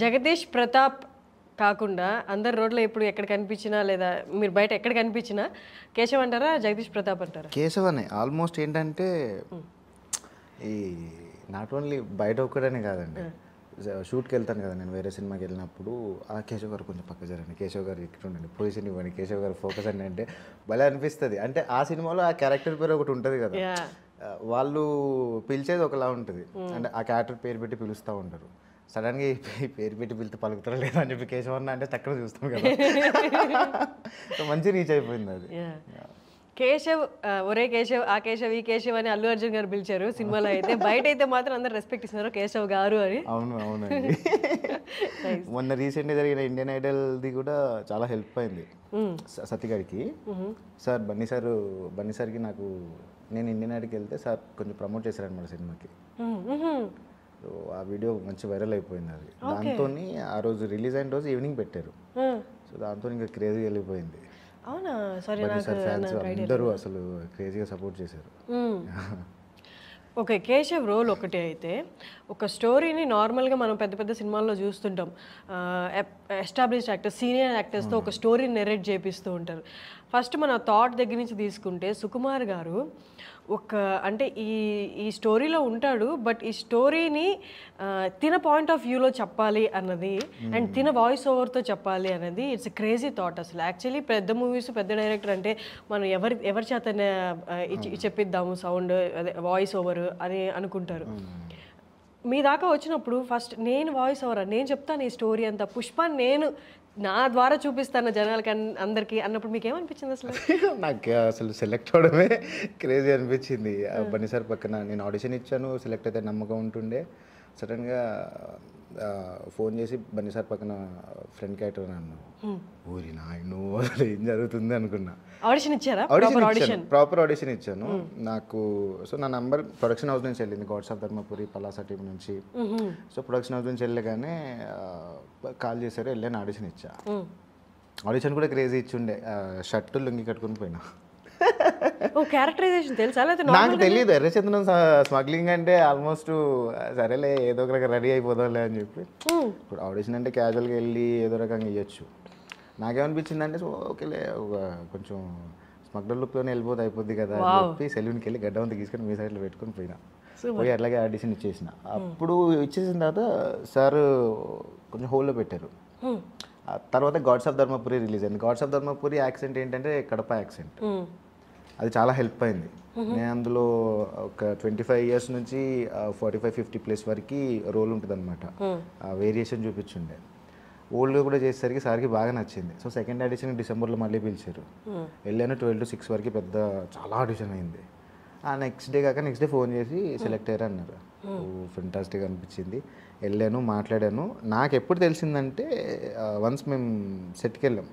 జగదీష్ ప్రతాప్ కాకుండా అందరు రోడ్లో ఇప్పుడు ఎక్కడ కనిపించినా లేదా మీరు బయట ఎక్కడ కనిపించినా కేశవ్ అంటారా జగదీష్ ప్రతాప్ అంటారా? కేశవ్ అనే ఆల్మోస్ట్ ఏంటంటే ఈ నాట్ ఓన్లీ బయట ఒక్కడనే కాదండి, షూట్కి వెళ్తాను కదా నేను వేరే సినిమాకి వెళ్ళినప్పుడు ఆ కేశవ్ గారు కొంచెం పక్క జరండి, కేశవ్ గారు ఇక్కడ ఉండండి, పొజిషన్ ఇవ్వండి, కేశవ్ గారు ఫోకస్ అండి అంటే భలే అనిపిస్తుంది. అంటే ఆ సినిమాలో ఆ క్యారెక్టర్ పేరు ఒకటి ఉంటుంది కదా, వాళ్ళు పిలిచేది ఒకలా ఉంటుంది, అంటే ఆ క్యారెక్టర్ పేరు పెట్టి పిలుస్తూ ఉంటారు. సడన్గా ఈ పేరు పెట్టి పిలితే పలుకుతారా లేదా అని చెప్పి కేశవ్ అన్న అంటే తక్కువ చూస్తాం కదా, మంచి రీచ్ అయిపోయింది అది. కేశవ్ ఒరే కేశవ్ ఆ కేశవ్ ఈ కేశవ్ అని అల్లు అర్జున్ గారు పిలిచారు సినిమాలో, అయితే బయట అయితే మాత్రం అందరు రెస్పెక్ట్ ఇస్తున్నారు కేశవ్ గారు అని. అవును అవునండి. మొన్న రీసెంట్గా జరిగిన ఇండియన్ ఐడల్ది కూడా చాలా హెల్ప్ అయింది సతీ గారికి. సార్ బన్నీ సార్కి నాకు నేను ఇండియన్ ఐడల్కి వెళ్తే సార్ కొంచెం ప్రమోట్ చేశారనమాట సినిమాకి. సో ఆ వీడియో మంచి వైరల్ అయిపోయింది అది. దాంతో ఆ రోజు రిలీజ్ అయిన రోజు ఈవినింగ్ పెట్టారు. సో దాంతో ఇంకా క్రేజీ వెళ్ళిపోయింది. అవునా? సారీ ఫ్యాన్స్ అందరూ అసలు క్రేజీగా సపోర్ట్ చేశారు. ఓకే, కేశవ్ రోల్ ఒకటి అయితే ఒక స్టోరీని నార్మల్గా మనం పెద్ద పెద్ద సినిమాల్లో చూస్తుంటాం, ఎస్టాబ్లిష్డ్ యాక్టర్స్ సీనియర్ యాక్టర్స్తో ఒక స్టోరీని నెరేట్ చేపిస్తూ ఉంటారు. ఫస్ట్ మన థాట్ దగ్గర నుంచి తీసుకుంటే సుకుమార్ గారు ఒక అంటే ఈ స్టోరీలో ఉంటాడు, బట్ ఈ స్టోరీని తిన పాయింట్ ఆఫ్ వ్యూలో చెప్పాలి అన్నది అండ్ తిన వాయిస్ ఓవర్తో చెప్పాలి అనేది ఇట్స్ క్రేజీ థాట్. అసలు యాక్చువల్లీ పెద్ద మూవీస్ పెద్ద డైరెక్టర్ అంటే మనం ఎవరి చేతనే చెప్పిద్దాము సౌండ్ అదే వాయిస్ ఓవర్ అని అనుకుంటారు. మీ దాకా వచ్చినప్పుడు ఫస్ట్ నేను వాయిస్ ఓవర్ నేను చెప్తాను ఈ స్టోరీ అంతా, పుష్ప నేను నా ద్వారా చూపిస్తాను జనాలకి అందరికి అన్నప్పుడు మీకు ఏమనిపించింది అసలు? నాకు అసలు సెలెక్ట్ అవడమే క్రేజీ అనిపించింది. బన్నీ సార్ పక్కన నేను ఆడిషన్ ఇచ్చాను, సెలెక్ట్ అయితే నమ్మకం ఉంటుండే. సడన్గా ఫోన్ చేసి బన్నీ సార్ పక్కన ఫ్రెండ్ క్యారెక్టర్ అన్నాను, ఊరి నాయను అసలు ఏం జరుగుతుంది అనుకున్నా. ఆడిషన్ ఇచ్చారా? ప్రాపర్ ఆడిషన్ ఇచ్చాను. నాకు సో నా నంబర్ ప్రొడక్షన్ హౌస్ నుంచి వెళ్ళింది, God's of Dharmapuri Palasa team నుంచి. సో ప్రొడక్షన్ హౌస్ నుంచి వెళ్ళగానే కాల్ చేశారు, వెళ్ళాను ఆడిషన్ ఇచ్చా. ఆడిషన్ కూడా క్రేజీ ఇచ్చుండే, షర్ట్ లుంగి కట్టుకుని పోయినా. క్యారెక్టరైజేషన్ తెలుసా? నాకు తెలియదు ఎర్రచందనం స్మగ్లింగ్ అంటే ఆల్మోస్ట్ సరేలే ఏదో ఒక రకంగా రెడీ అయిపోదాంలే అని చెప్పి. ఇప్పుడు ఆడిషన్ అంటే క్యాజువల్గా వెళ్ళి ఏదో రకంగా ఇవ్వచ్చు. నాకేమనిపించింది అంటే ఓకేలే కొంచెం స్మగ్లర్ లుక్లోనే వెళ్ళిపోతే అయిపోద్ది కదా అని చెప్పి సెలూన్కి వెళ్ళి గడ్డ అంతా తీసుకొని మీ సైడ్లో పెట్టుకొని పోయి అట్లాగే ఆడిషన్ ఇచ్చేసిన. అప్పుడు ఇచ్చేసిన తర్వాత సార్ కొంచెం హోల్లో పెట్టారు. తర్వాత గాడ్స్ ఆఫ్ ధర్మపురి రిలీజ్ అయింది. గాడ్స్ ఆఫ్ ధర్మపురి యాక్సెంట్ ఏంటంటే కడప యాక్సెంట్, అది చాలా హెల్ప్ అయింది. నేను అందులో ఒక 25 years నుంచి 45-50+ వరకు రోల్ ఉంటుంది అనమాట, వేరియేషన్ చూపించుండే. ఓల్డ్గా కూడా చేసేసరికి సార్కి బాగా నచ్చింది. సో సెకండ్ ఆడిషన్ డిసెంబర్లో మళ్ళీ పిలిచారు, వెళ్ళాను. 12 to 6 వరకు పెద్ద చాలా ఆడిషన్ అయింది. నెక్స్ట్ డే ఫోన్ చేసి సెలెక్ట్ అయ్యారు అన్నారు. ఫెంటాస్టిక్ అనిపించింది. వెళ్ళాను, మాట్లాడాను. నాకు ఎప్పుడు తెలిసిందంటే వన్స్ మేము సెట్కి వెళ్ళాం,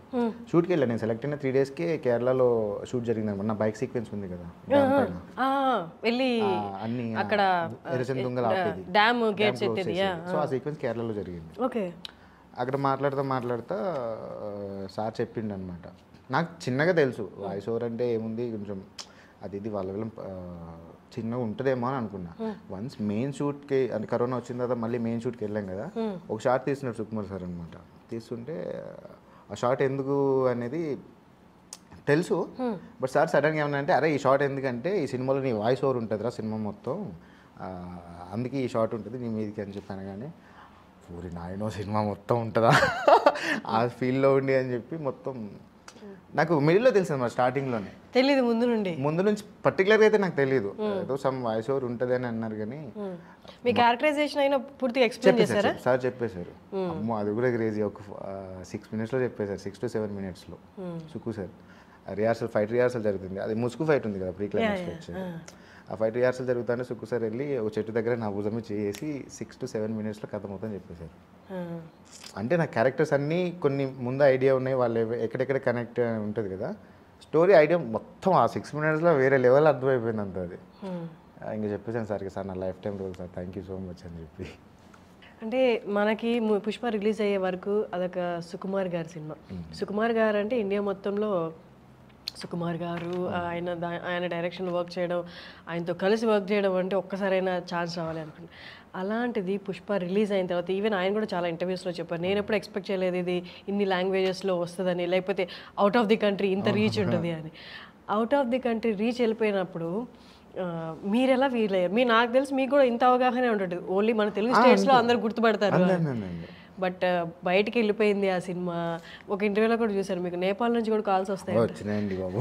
షూట్కి వెళ్ళాను. నేను సెలెక్ట్ అయిన 3 daysకే కేరళలో షూట్ జరిగింది అనమాట. నా బైక్ సీక్వెన్స్ ఉంది కదా అన్ని అక్కడ ఎర్రచందొంగలు ఆపేది, సో ఆ సీక్వెన్స్ కేరళలో జరిగింది. అక్కడ మాట్లాడుతా సార్ చెప్పిండు అనమాట. నాకు చిన్నగా తెలుసు వాయిస్ ఓవర్ అంటే ఏముంది, కొంచెం అది ఇది వాళ్ళ చిన్నగా ఉంటుందేమో అని అనుకున్నా. వన్స్ మెయిన్ షూట్కి అంటే కరోనా వచ్చిన తర్వాత మళ్ళీ మెయిన్ షూట్కి వెళ్ళాం కదా, ఒక షాట్ తీస్తున్నాడు సుకుమార్ సార్ అనమాట. తీస్తుంటే ఆ షాట్ ఎందుకు అనేది తెలుసు, బట్ సార్ సడన్గా ఏమన్నా అంటే అరే ఈ షాట్ ఎందుకంటే ఈ సినిమాలో నీ వాయిస్ ఓవర్ ఉంటుందిరా సినిమా మొత్తం, అందుకే ఈ షాట్ ఉంటుంది నీ మీదకి అని చెప్పాను. కానీ ఊరి నాయనో సినిమా మొత్తం ఉంటుందా ఆ ఫీల్డ్లో ఉండి అని చెప్పి మొత్తం నాకు మిడిల్లో తెలిసింది అన్నమాట. స్టార్టింగ్లోనే తెలియదు, ముందు నుంచి పర్టికులర్గా అయితే నాకు తెలియదు, ఏదో సమ్ వాయిస్ ఓవర్ ఉంటుంది అని అన్నారు. కానీ మీ క్యారెక్టరైజేషన్ అయినా పూర్తిగా ఎక్స్ప్లెయిన్ చేశారా? సార్ చెప్పేశారు. అమ్మో అది కూడా క్రేజీ. ఒక 6 minutesలో చెప్పేశారు, 6 to 7 minutesలో. సుక్కు సార్ ఫైట్ రిహార్సల్ జరుగుతుంది, అది ముసుగు ఫైట్ ఉంది కదా ప్రీ క్లైమాక్స్ వచ్చి, ఆ ఫైట్ రిహార్సల్ జరుగుతుంటే సుక్కు సార్ వెళ్ళి ఒక చెట్టు దగ్గర నా భుజమే చేసి 6 to 7 minutesలో కథ మొత్తం చెప్పేశారు. అంటే నా క్యారెక్టర్స్ అన్నీ కొన్ని ముందు ఐడియా ఉన్నాయి, వాళ్ళు ఎక్కడెక్కడ కనెక్ట్ ఉంటుంది కదా, స్టోరీ ఐడియా మొత్తం ఆ 6 minutesలో వేరే లెవెల్ అర్థమైపోయింది అంత. అది ఇంకా చెప్పేసాను సార్కి, సార్ నా life time role sir, thank you so much అని చెప్పి. అంటే మనకి పుష్ప రిలీజ్ అయ్యే వరకు అదొక సుకుమార్ గారి సినిమా. సుకుమార్ గారు అంటే ఇండియా మొత్తంలో సుకుమార్ గారు ఆయన డైరెక్షన్ వర్క్ చేయడం, ఆయనతో కలిసి వర్క్ చేయడం అంటే ఒక్కసారైనా ఛాన్స్ రావాలి అనుకుంటున్నాను. అలాంటిది పుష్ప రిలీజ్ అయిన తర్వాత ఈవెన్ ఆయన కూడా చాలా ఇంటర్వ్యూస్లో చెప్పారు, నేను ఎప్పుడు ఎక్స్పెక్ట్ చేయలేదు ఇది ఇన్ని లాంగ్వేజెస్లో వస్తుందని, లేకపోతే అవుట్ ఆఫ్ ది కంట్రీ ఇంత రీచ్ ఉంటుంది అని. Out of the country reach వెళ్ళిపోయినప్పుడు మీరు ఎలా ఫీల్ అయ్యారు? నాకు తెలిసి మీకు కూడా ఇంత అవగాహన ఉంటుంది, ఓన్లీ మన తెలుగు స్టేట్స్లో అందరు గుర్తుపడతారు, బట్ బయటికి వెళ్ళిపోయింది ఆ సినిమా. ఒక ఇంటర్వ్యూలో కూడా చూసారు మీకు నేపాల్ నుంచి కూడా కాల్స్ వస్తాయి. వచ్చినాయండి బాబు.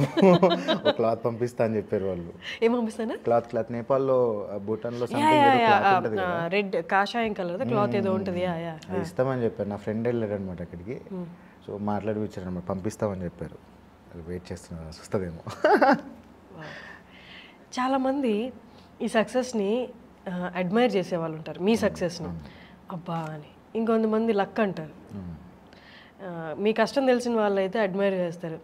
క్లాత్ పంపిస్తా అని చెప్పారు వాళ్ళు. ఏం పంపిస్తానా? క్లాత్ నేపాల్లో భూటాన్లో రెడ్ కాషాయం కలర్ క్లాత్ ఏదో ఉంటుంది, ఇస్తామని చెప్పారు. నా ఫ్రెండ్ వెళ్ళాడు అనమాట అక్కడికి, సో మాట్లాడి ఇచ్చారు అనమాట, పంపిస్తామని చెప్పారు. వెయిట్ చేస్తున్నారు, వస్తుందేమో. చాలామంది ఈ సక్సెస్ని అడ్మైర్ చేసే వాళ్ళు ఉంటారు, మీ సక్సెస్ని అబ్బా అని. ఇంకొంతమంది లక్ అంటారు. మీ కష్టం తెలిసిన వాళ్ళు అయితే అడ్మైర్ చేస్తారు,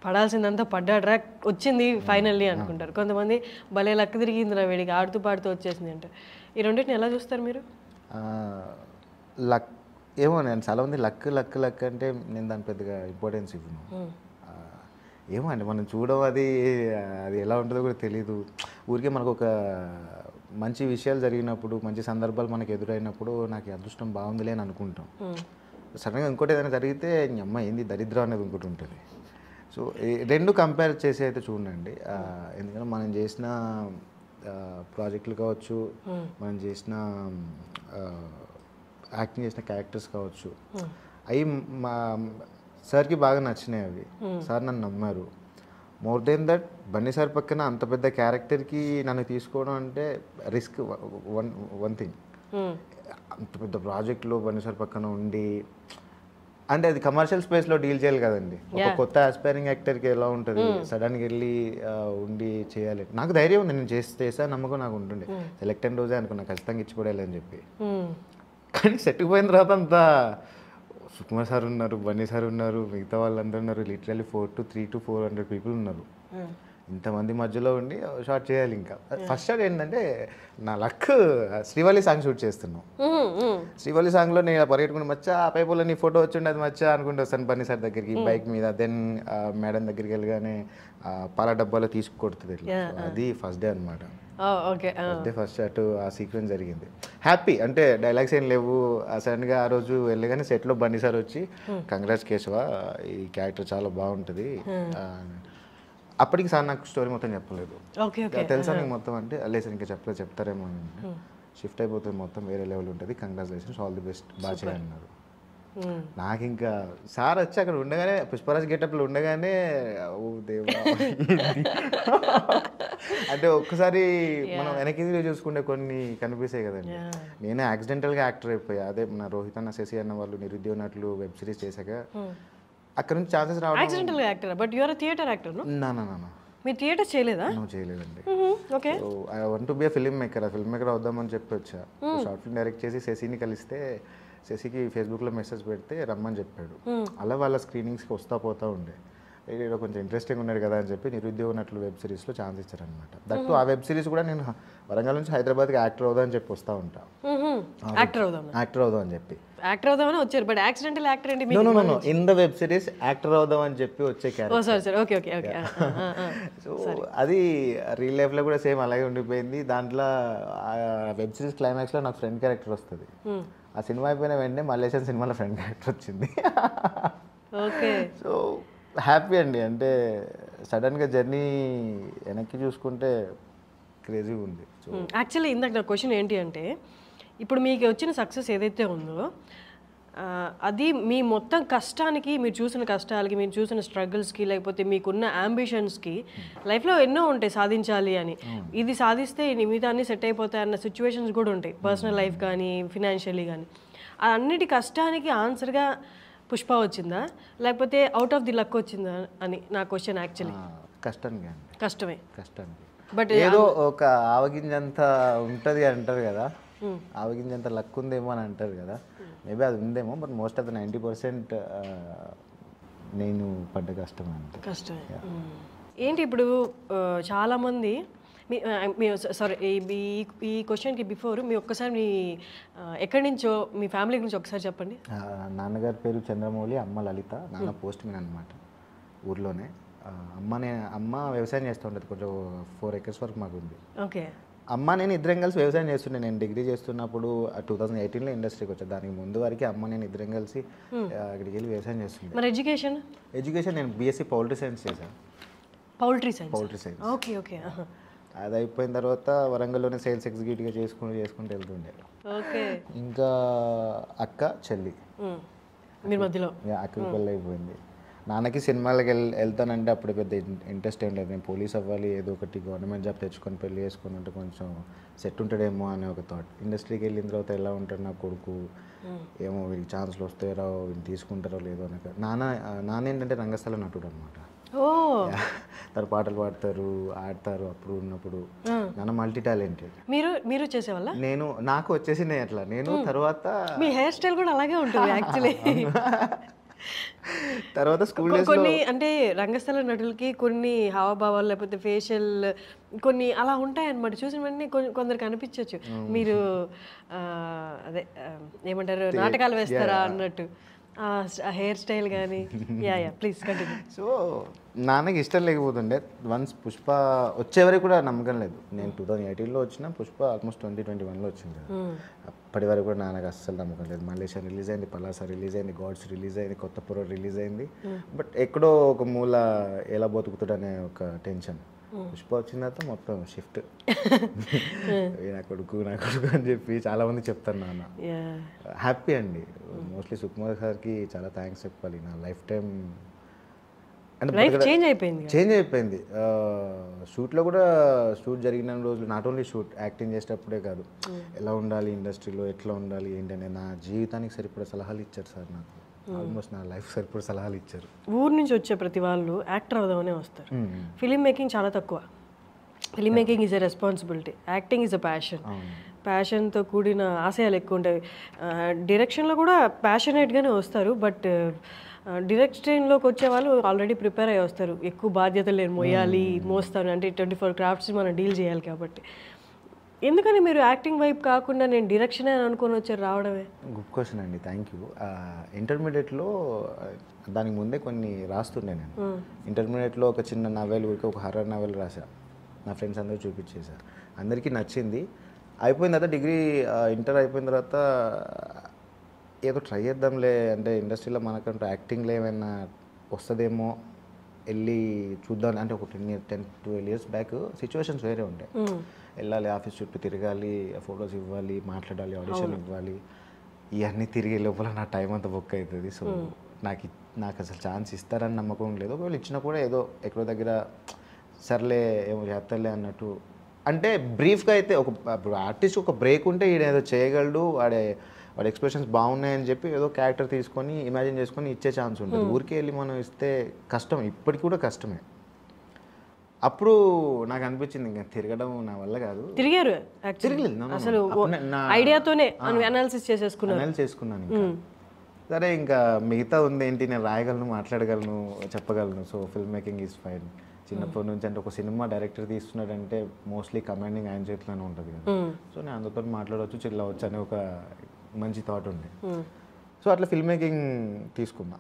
పడాల్సిందంతా పడ్డాడ్రా వచ్చింది ఫైనల్లీ అనుకుంటారు. కొంతమంది భలే లక్ తిరిగిందిరా వీడికి, ఆడుతూ పాడుతూ వచ్చేసింది అంటారు. ఈ రెండింటిని ఎలా చూస్తారు మీరు? లక్ ఏమో, నేను చాలామంది లక్ లక్ లక్ అంటే నేను దాని పెద్దగా ఇంపార్టెన్స్ ఇవ్వను. ఏమో అండి, మనం చూడడం అది ఎలా ఉంటుందో కూడా తెలీదు. ఊరికే మనకు ఒక మంచి విషయాలు జరిగినప్పుడు, మంచి సందర్భాలు మనకు ఎదురైనప్పుడు నాకు అదృష్టం బాగుందిలే అని అనుకుంటాం. సడన్గా ఇంకోటి ఏదైనా జరిగితే అమ్మ ఏంది దరిద్రం అనేది ఇంకోటి ఉంటుంది. సో రెండు కంపేర్ చేసి అయితే చూడండి. ఎందుకంటే మనం చేసిన ప్రాజెక్టులు కావచ్చు, మనం చేసిన యాక్టింగ్ చేసిన క్యారెక్టర్స్ కావచ్చు, అవి మా సార్కి బాగా నచ్చినాయి. అవి సార్ నన్ను నమ్మారు. More than that Bunny sir పక్కన అంత పెద్ద క్యారెక్టర్కి నన్ను తీసుకోవడం అంటే రిస్క్. వన్ థింగ్, అంత పెద్ద ప్రాజెక్ట్లో బన్నీ సార్ పక్కన ఉండి అంటే అది కమర్షియల్ స్పేస్లో డీల్ చేయాలి కదండి. ఒక కొత్త ఆస్పైరింగ్ యాక్టర్కి ఎలా ఉంటుంది సడన్గా వెళ్ళి ఉండి చేయాలి. నాకు ధైర్యం ఉంది, నేను చేసా నమ్మకం నాకు ఉంటుండే. సెలెక్ట్ అయిన రోజే అనుకున్నా ఖచ్చితంగా ఇచ్చిపడేయాలి అని చెప్పి. కానీ సెట్కి పోయిన తర్వాత అంతా సుకుమార్ సార్ ఉన్నారు, బన్నీ సార్ ఉన్నారు, మిగతా వాళ్ళందరూ ఉన్నారు. లిటరల్లీ 300 to 400 పీపుల్ ఉన్నారు. ఇంతమంది మధ్యలో ఉండి షార్ట్ చేయాలి. ఇంకా ఫస్ట్ షాట్ ఏంటంటే నా లక్, శ్రీవల్లి సాంగ్ షూట్ చేస్తున్నాం. శ్రీవల్లి సాంగ్లో నేను పరిగెట్టుకుని మచ్చా ఆ పైపులో నీ ఫోటో వచ్చిండే అది మచ్చా అనుకుంటూ వస్తాను బన్నీ సార్ దగ్గరికి బైక్ మీద. దెన్ మేడం దగ్గరికి వెళ్ళగానే పాల డబ్బాలో తీసుకొడుతుంది. అది ఫస్ట్ డే అనమాట. ఫస్ట్ షాట్ ఆ సీక్వెన్స్ జరిగింది. హ్యాపీ అంటే డైలాగ్స్ ఏం లేవు. సడన్గా ఆ రోజు వెళ్ళగానే సెట్లో బన్నీ సార్ వచ్చి కంగ్రాట్స్ కేశవ, ఈ క్యారెక్టర్ చాలా బాగుంటుంది. అప్పటికి సార్ నాకు స్టోరీ మొత్తం చెప్పలేదు. తెలుసా నీకు మొత్తం అంటే లేదు ఇంకా చెప్పలేదు, చెప్తారేమో అని. షిఫ్ట్ అయిపోతుంది మొత్తం, వేరే లెవెల్ ఉంటుంది, కంగ్రాచులేషన్స్, ఆల్ ది బెస్ట్, బాగా చేయన్నారు. నాకు ఇంకా సార్ వచ్చి అక్కడ ఉండగానే పుష్పరాజ్ గెటప్లో ఉండగానే ఓ దేవా అంటే ఒక్కసారి మనం వెనక్కి చూసుకుంటే కొన్ని కనిపిస్తాయి కదండి. నేనే యాక్సిడెంటల్గా యాక్టర్ అయిపోయా. అదే మన రోహిత్ అన్న, శశి అన్న వాళ్ళు నిరుద్యోగ నటులు వెబ్ సిరీస్ చేశాక అక్కడ నుంచి ఛాన్సెస్ రావడం. Accidental actor, but you are a theatre actor. నా మీరు థియేటర్ చేయలేదా? చేయలేదండి. So I want to be a film maker. అవుదామని చెప్పి వచ్చా. షార్ట్ ఫిల్మ్ డైరెక్ట్ చేసి శశిని కలిస్తే శశికి ఫేస్బుక్లో మెసేజ్ పెడితే రమ్మని చెప్పాడు. అలా వాళ్ళ స్క్రీనింగ్స్కి వస్తా పోతూ ఉండే. ఏదో కొంచెం ఇంట్రెస్టింగ్ ఉన్నాడు కదా అని చెప్పి నిరుద్యోగ నటులు వెబ్ సిరీస్లో ఛాన్స్ ఇచ్చారనమాట. దట్టు ఆ వెబ్ సిరీస్ కూడా నేను వరంగల్ నుంచి హైదరాబాద్కి యాక్టర్ అవుదాం అని చెప్పి వస్తూ ఉంటా. యాక్టర్ అవుదాం అని చెప్పి యాక్టర్ అవుదామని వచ్చారు, బట్ యాక్సిడెంటల్ యాక్టర్ ఏంటి? In the web series actor అవుదాం అని చెప్పి వచ్చే క్యారెక్టర్. సో అది రియల్ లైఫ్లో కూడా సేమ్ అలాగే ఉండిపోయింది. దాంట్లో వెబ్ సిరీస్ క్లైమాక్స్లో నాకు ఫ్రెండ్ క్యారెక్టర్ వస్తుంది. ఆ సినిమా అయిపోయిన వెంటనే మలేషియన్ సినిమాలో ఫ్రెండ్ క్యారెక్టర్ వచ్చింది. సో హ్యాపీ అండి. అంటే సడన్గా జర్నీ వెనక్కి చూసుకుంటే క్రేజీగా ఉంది. సో యాక్చువల్లీ ఇందాక నా క్వశ్చన్ ఏంటి అంటే, ఇప్పుడు మీకు వచ్చిన సక్సెస్ ఏదైతే ఉందో అది మీ మొత్తం కష్టానికి, మీరు చూసిన కష్టాలకి, మీరు చూసిన స్ట్రగుల్స్కి, లేకపోతే మీకున్న అంబిషన్స్కి, లైఫ్లో ఎన్నో ఉంటాయి సాధించాలి అని, ఇది సాధిస్తే మిగతా అన్నీ సెట్ అయిపోతాయి అన్న సిచ్యువేషన్స్ కూడా ఉంటాయి, పర్సనల్ లైఫ్ కానీ ఫినాన్షియలీ కానీ. అన్నిటి కష్టానికి ఆన్సర్గా పుష్ప వచ్చిందా, లేకపోతే అవుట్ ఆఫ్ ది లక్ వచ్చిందా అని నా క్వశ్చన్. యాక్చువల్లీ కష్టమే. బట్ ఏదో ఒక ఆవగింజంత ఉంటుంది అంటారు కదా, ఆవగింజంత లక్ ఉందేమో అని అంటారు కదా. మేబీ అది ఉందేమో, బట్ మోస్ట్ ఆఫ్ ద 90% నేను పడ్డ కష్టమే. ఏంటి ఇప్పుడు చాలామంది సారీ ఈ క్వశ్చన్కి బిఫోర్ మీ ఒక్కసారి మీ ఎక్కడి నుంచో మీ ఫ్యామిలీ గురించి ఒకసారి చెప్పండి. నాన్నగారి పేరు చంద్రమౌళి, అమ్మ లలిత, నాన్న పోస్ట్ మ్యాన్ అనమాట ఊర్లోనే. అమ్మ వ్యవసాయం చేస్తూ ఉంటుంది, కొంచెం 4 acres వరకు మాకు ఉంది. ఓకే. అమ్మ నేను ఇద్దరం కలిసి వ్యవసాయం చేస్తుండే. నేను డిగ్రీ చేస్తున్నప్పుడు 2018లో ఇండస్ట్రీకి వచ్చాను. దానికి ముందు వరకు అమ్మ నేను ఇద్దరం కలిసి అక్కడికి వెళ్ళి వ్యవసాయం చేస్తుండే. మరి ఎడ్యుకేషన్? ఎడ్యుకేషన్ నేను బీఎస్సీ పౌల్ట్రీ సైన్స్ చేశాను. Poultry science. Poultry science. Okay okay. అది అయిపోయిన తర్వాత వరంగల్లోనే సేల్స్ ఎగ్జిక్యూటివ్గా చేసుకుంటూ వెళ్తుండే. ఓకే. ఇంకా అక్క చెల్లి మీరు మధ్యలో అక్కకి పెళ్ళి అయిపోయింది. నాన్నకి సినిమాలకు వెళ్తానంటే అప్పుడు పెద్ద ఇంట్రెస్ట్ ఏం లేదు. నేను పోలీస్ అవ్వాలి, ఏదో ఒకటి గవర్నమెంట్ జాబ్ తెచ్చుకొని పెళ్ళి చేసుకొని ఉంటే కొంచెం సెట్ ఉంటాడేమో అనే ఒక థాట్. ఇండస్ట్రీకి వెళ్ళిన తర్వాత ఎలా ఉంటాడు నా కొడుకు, ఏమో వీళ్ళకి ఛాన్స్లు వస్తాయో వీళ్ళు తీసుకుంటారో లేదో అని. నాన్న ఏంటంటే రంగస్థల నటుడు అనమాట. తను పాటలు పాడతారు, ఆడతారు. అప్పుడు ఉన్నప్పుడు నాన్న మల్టీ టాలెంటెడ్. మీరు చేసేవాళ్ళ? నాకు వచ్చేసింది అట్లా. నేను తర్వాత మీ హెయిర్ స్టైల్ కూడా అలాగే ఉంటుంది యాక్చువల్లీ. తర్వాత స్కూల్ కొన్ని అంటే రంగస్థల నటులకి కొన్ని హావభావాలు లేకపోతే ఫేషియల్ కొన్ని అలా ఉంటాయన్నమాట. చూసిన వెంటనే కొందరికి అనిపించవచ్చు మీరు అదే ఏమంటారు నాటకాలు వేస్తారా అన్నట్టు హెయిర్ స్టైల్ కానీ. Yeah please continue. సో నాన్నకి ఇష్టం లేకపోతుండే. వన్స్ పుష్ప వచ్చేవరకు కూడా నమ్మకం లేదు. నేను 2018లో వచ్చిన, పుష్ప ఆల్మోస్ట్ 2021లో వచ్చింది. అప్పటి వరకు కూడా నాన్నకి అస్సలు నమ్మకం లేదు. మలేషియా రిలీజ్ అయింది, పలాస రిలీజ్ అయింది, గాడ్స్ రిలీజ్ అయింది, కొత్త పొర రిలీజ్ అయింది. బట్ ఎక్కడో ఒక మూల ఎలా బతుకుతాడనే ఒక టెన్షన్. పుష్ప వచ్చిన తర్వాత మొత్తం షిఫ్ట్. నా కొడుకు అని చెప్పి చాలా మంది చెప్తారు. నాన్న హ్యాపీ అండి. మోస్ట్లీ సుకుమార్ సార్కి చాలా థ్యాంక్స్ చెప్పాలి. నా లైఫ్ టైం అంటే చేంజ్ అయిపోయింది. షూట్లో కూడా షూట్ జరిగిన రోజులు నాట్ ఓన్లీ షూట్, యాక్టింగ్ చేసేటప్పుడే కాదు, ఎలా ఉండాలి ఇండస్ట్రీలో, ఎట్లా ఉండాలి ఏంటనే నా జీవితానికి సరిపడే సలహాలు ఇచ్చారు సార్. నాకు ఆల్మోస్ట్ నా లైఫ్ సరిపడే సలహాలు ఇచ్చారు. ఊరు నుంచి వచ్చే ప్రతి వాళ్ళు యాక్టర్ అవుదామనే వస్తారు. ఫిలిం మేకింగ్ చాలా తక్కువ. Film making is a responsibility, acting is a ప్యాషన్తో కూడిన ఆశయాలు ఎక్కువ ఉంటాయి. డైరెక్షన్లో కూడా ప్యాషనేట్గానే వస్తారు. బట్ డైరెక్షన్లోకి వచ్చే వాళ్ళు ఆల్రెడీ ప్రిపేర్ అయ్యి వస్తారు. ఎక్కువ బాధ్యతలు నేను మోస్తాను అంటే 24 క్రాఫ్ట్స్ మనం డీల్ చేయాలి కాబట్టి. ఎందుకని మీరు యాక్టింగ్ వైపు కాకుండా నేను డైరెక్షన్ అని అనుకుని వచ్చారు రావడమే? గుడ్ క్వశ్చన్ అండి, థ్యాంక్ యూ. ఇంటర్మీడియట్లో దానికి ముందే కొన్ని రాస్తుండే నేను. ఇంటర్మీడియట్లో ఒక చిన్న నవెల్, ఒక హర్రర్ నవెల్ రాశా. నా ఫ్రెండ్స్ అందరూ చూపించేశారు, అందరికీ నచ్చింది. అయిపోయిన తర్వాత డిగ్రీ ఇంటర్ అయిపోయిన తర్వాత ఏదో ట్రై చేద్దాంలే, అంటే ఇండస్ట్రీలో మనకంటూ యాక్టింగ్లో ఏమైనా వస్తుందేమో వెళ్ళి చూద్దాం అంటే ఒక 10-12 years బ్యాక్ సిచ్యువేషన్స్ వేరే ఉంటాయి. వెళ్ళాలి, ఆఫీస్ చుట్టూ తిరగాలి, ఫొటోస్ ఇవ్వాలి, మాట్లాడాలి, ఆడిషన్ ఇవ్వాలి, ఇవన్నీ తిరిగే లోపల నా టైం అంతా బుక్ అవుతుంది. సో నాకు అసలు ఛాన్స్ ఇస్తారని నమ్మకం లేదు. ఒకవేళ ఇచ్చినా కూడా ఏదో ఎక్కడో దగ్గర సర్లే ఏమో చేస్తారులే అన్నట్టు. అంటే బ్రీఫ్గా అయితే ఇప్పుడు ఆర్టిస్ట్ ఒక బ్రేక్ ఉంటే ఈయన ఏదో చేయగలడు, వాడి ఎక్స్ప్రెషన్స్ బాగున్నాయని చెప్పి ఏదో క్యారెక్టర్ తీసుకొని ఇమాజిన్ చేసుకొని ఇచ్చే ఛాన్స్ ఉంటుంది. ఊరికే వెళ్ళి మనం ఇస్తే కష్టం, ఇప్పటికి కూడా కష్టమే. అప్పుడు నాకు అనిపించింది ఇంకా తిరగడం నా వల్ల కాదు. అసలు ఐడియాతోనే అనాలిసిస్ చేసుకున్నాను. సరే ఇంకా మిగతా ఉంది ఏంటి, నేను రాయగలను, మాట్లాడగలను, చెప్పగలను. So film making is fine. చిన్నప్పటి నుంచి అంటే ఒక సినిమా డైరెక్టర్ తీస్తున్నాడంటే మోస్ట్లీ కమాండింగ్ ఆయన చేతిలోనే ఉంటుంది కదా. సో నేను అందరితో మాట్లాడవచ్చు, చిల్లవచ్చు అనే ఒక మంచి థాట్ ఉంది. సో అట్లా ఫిల్మ్ మేకింగ్ తీసుకున్నా.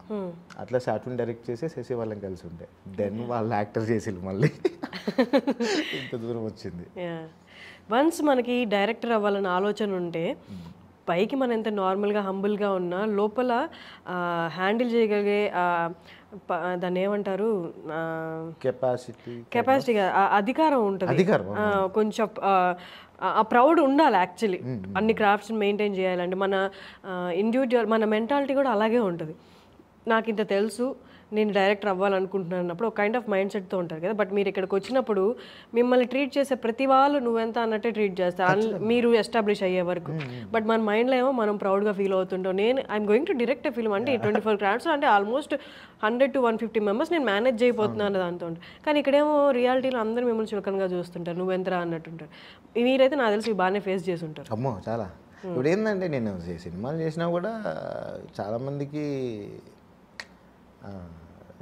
అట్లా షార్ట్ డైరెక్ట్ చేసి వాళ్ళని కలిసి ఉంటే దెన్ వాళ్ళు యాక్టర్ చేసి మళ్ళీ ఇంత దూరం వచ్చింది. వన్స్ మనకి డైరెక్టర్ అవ్వాలని ఆలోచన ఉంటే పైకి మనం ఎంత నార్మల్గా హంబుల్గా ఉన్నా లోపల హ్యాండిల్ చేయగలిగే దాన్ని ఏమంటారు కెపాసిటీ అధికారం ఉంటుంది. కొంచెం ఆ ప్రౌడ్ ఉండాలి యాక్చువల్లీ. అన్ని క్రాఫ్ట్స్ మెయింటైన్ చేయాలంటే మన ఇండివిజువల్ మన మెంటాలిటీ కూడా అలాగే ఉంటుంది. నాకు ఇంత తెలుసు, నేను డైరెక్టర్ అవ్వాలనుకుంటున్నప్పుడు ఒక కైండ్ ఆఫ్ మైండ్ సెట్తో ఉంటారు కదా. బట్ మీరు ఇక్కడికి వచ్చినప్పుడు మిమ్మల్ని ట్రీట్ చేసే ప్రతి వాళ్ళు నువ్వెంత అన్నట్టే ట్రీట్ చేస్తారు మీరు ఎస్టాబ్లిష్ అయ్యే వరకు. బట్ మన మైండ్లో ఏమో మనం ప్రౌడ్గా ఫీల్ అవుతుంటాం. నేను I'm going to direct film అంటే 24 క్రాఫ్ట్స్ అంటే ఆల్మోస్ట్ 100 to 150 members నేను మేనేజ్ చేయబోతున్నాను దాంతో. కానీ ఇక్కడేమో రియాలిటీలో అందరూ మిమ్మల్ని చులకనగా చూస్తుంటారు, నువ్వెంతరా అన్నట్టుంటారు. మీరైతే నాకు తెలిసి బాగానే ఫేస్ చేసి ఉంటారు. అమ్మో చాలా. ఇప్పుడు ఏంటంటే నేను సినిమాలు చేసినా కూడా చాలామందికి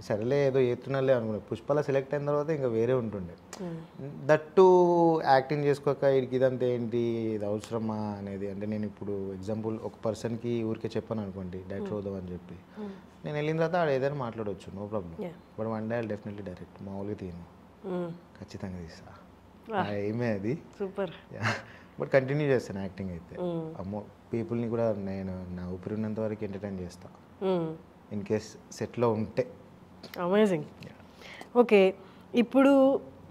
సరేలే ఏదో చేస్తున్నాలే అనుకున్నాను. పుష్పల సెలెక్ట్ అయిన తర్వాత ఇంకా వేరే ఉంటుండే. దట్టు యాక్టింగ్ చేసుకోక వీడికి ఇదంతా ఏంటి, ఇది అవసరమా అనేది. అంటే నేను ఇప్పుడు ఎగ్జాంపుల్ ఒక పర్సన్కి ఊరికే చెప్పాను అనుకోండి డైరెక్టర్ అవుదాం అని చెప్పి, నేను వెళ్ళిన తర్వాత ఆడ ఏదైనా మాట్లాడవచ్చు, no problem. But one day definitely direct మామూలుగా తీయను, ఖచ్చితంగా తీస్తా. ఏమే అది. సూపర్. బట్ కంటిన్యూ చేస్తాను యాక్టింగ్ అయితే. అమ్మో, పీపుల్ని కూడా నేను నా ఊపిరి ఉన్నంత వరకు ఎంటర్టైన్ చేస్తాను ఇన్ కేస్ సెట్లో ఉంటే. అమేజింగ్. ఓకే, ఇప్పుడు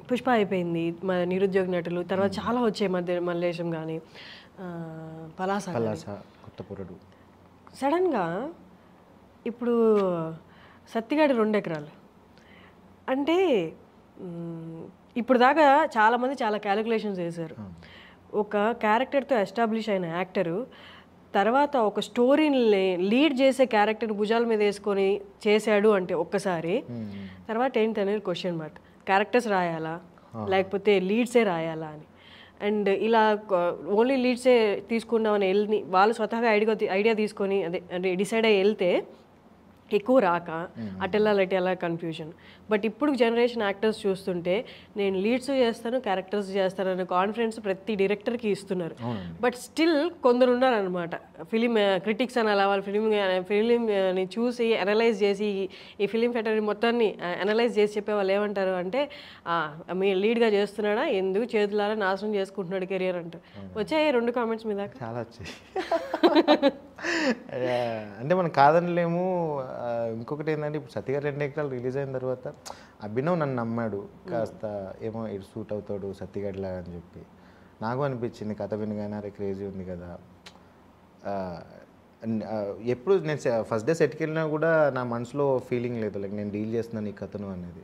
పుష్ప అయిపోయింది, మన నిరుద్యోగ నటులు, తర్వాత చాలా వచ్చాయి మధ్య మల్లేశం కానీ పలాస, కొత్తపురడు. సడన్గా ఇప్పుడు సత్తిగాడి 2 ఎకరాలు అంటే ఇప్పుడు దాకా చాలామంది చాలా క్యాలిక్యులేషన్స్ వేశారు. ఒక క్యారెక్టర్తో ఎస్టాబ్లిష్ అయిన యాక్టరు తర్వాత ఒక స్టోరీని లీడ్ చేసే క్యారెక్టర్ని భుజాల మీద వేసుకొని చేశాడు అంటే ఒక్కసారి, తర్వాత ఏంటి అనేది క్వశ్చన్ మార్క్. క్యారెక్టర్స్ రాయాలా లేకపోతే లీడ్సే రాయాలా అని. అండ్ ఇలా ఓన్లీ లీడ్సే తీసుకున్నామని వాళ్ళు స్వతహాగా ఐడియా తీసుకొని అదే డిసైడ్ అయ్యి వెళ్తే ఎక్కువ రాక అటెల్లా కన్ఫ్యూజన్. బట్ ఇప్పుడు జనరేషన్ యాక్టర్స్ చూస్తుంటే నేను లీడ్స్ చేస్తాను, క్యారెక్టర్స్ చేస్తాను అనే కాన్ఫిడెన్స్ ప్రతి డైరెక్టర్కి ఇస్తున్నారు. బట్ స్టిల్ కొందరు ఉన్నారనమాట ఫిలిం క్రిటిక్స్ అని అలా వాళ్ళు ఫిలింని చూసి అనలైజ్ చేసి ఈ ఫిలిం ఫ్యాక్టరీ మొత్తాన్ని అనలైజ్ చేసి చెప్పే వాళ్ళు ఏమంటారు అంటే మీ లీడ్గా చేస్తున్నాడా, ఎందుకు చేతులారా నాశనం చేసుకుంటున్నాడు కెరియర్ అంటారు. వచ్చాయి 2 కామెంట్స్ మీద చాలా వచ్చాయి. అంటే మనం కాదనలేము. ఇంకొకటి ఏంటంటే ఇప్పుడు సత్తిగారు 2 ఎకరాలు రిలీజ్ అయిన తర్వాత అభినవ్ నన్ను నమ్మాడు, కాస్త ఏమో ఇటు సూట్ అవుతాడు సత్తిగాడిలా అని చెప్పి. నాకు అనిపించింది కథ వినగానే అరే క్రేజీ ఉంది కదా. ఎప్పుడు నేను ఫస్ట్ డే సెట్కి వెళ్ళినా కూడా నా మనసులో ఫీలింగ్ లేదు లైక్ నేను డీల్ చేస్తున్నాను ఈ కథను అనేది.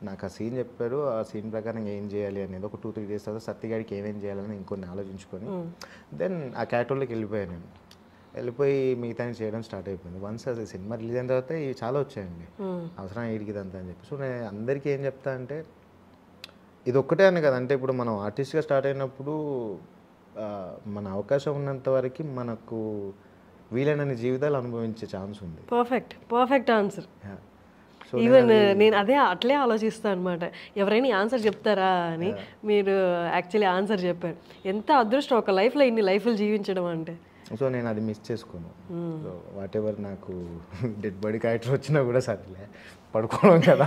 నాకు ఆ సీన్ చెప్పారు, ఆ సీన్ ప్రకారం ఏం చేయాలి అనేది ఒక 2-3 డేస్ తర్వాత సత్తిగాడికి ఏమేం చేయాలని ఇంకొన్ని ఆలోచించుకొని దెన్ ఆ క్యాటోల్లోకి వెళ్ళిపోయాను. నేను వెళ్ళిపోయి మిగతా చేయడం స్టార్ట్ అయిపోయింది. వన్స్ అది సినిమా రిలీజ్ అయిన తర్వాత ఇవి చాలా వచ్చాయండి, అవసరం వీడికి ఇదంతా అని చెప్పి. సో నేను అందరికీ ఏం చెప్తా అంటే ఇది ఒక్కటే అని కదా, అంటే ఇప్పుడు మనం ఆర్టిస్ట్గా స్టార్ట్ అయినప్పుడు మన అవకాశం ఉన్నంత వరకు మనకు వీలైనన్ని జీవితాలు అనుభవించే ఛాన్స్ ఉంది. Perfect answer. ఈవెన్ నేను అట్లే ఆలోచిస్తాను అనమాట. ఎవరైనా ఆన్సర్ చెప్తారా అని, మీరు యాక్చువల్లీ ఆన్సర్ చెప్పారు. ఎంత అదృష్టం ఒక లైఫ్లో ఇన్ని లైఫ్లు జీవించడం అంటే. సో నేను అది మిస్ చేసుకోను. సో వాట్ ఎవర్ నాకు డెడ్ బాడీ క్యారెక్టర్ వచ్చినా కూడా సరేలే పడుకోవడం కదా,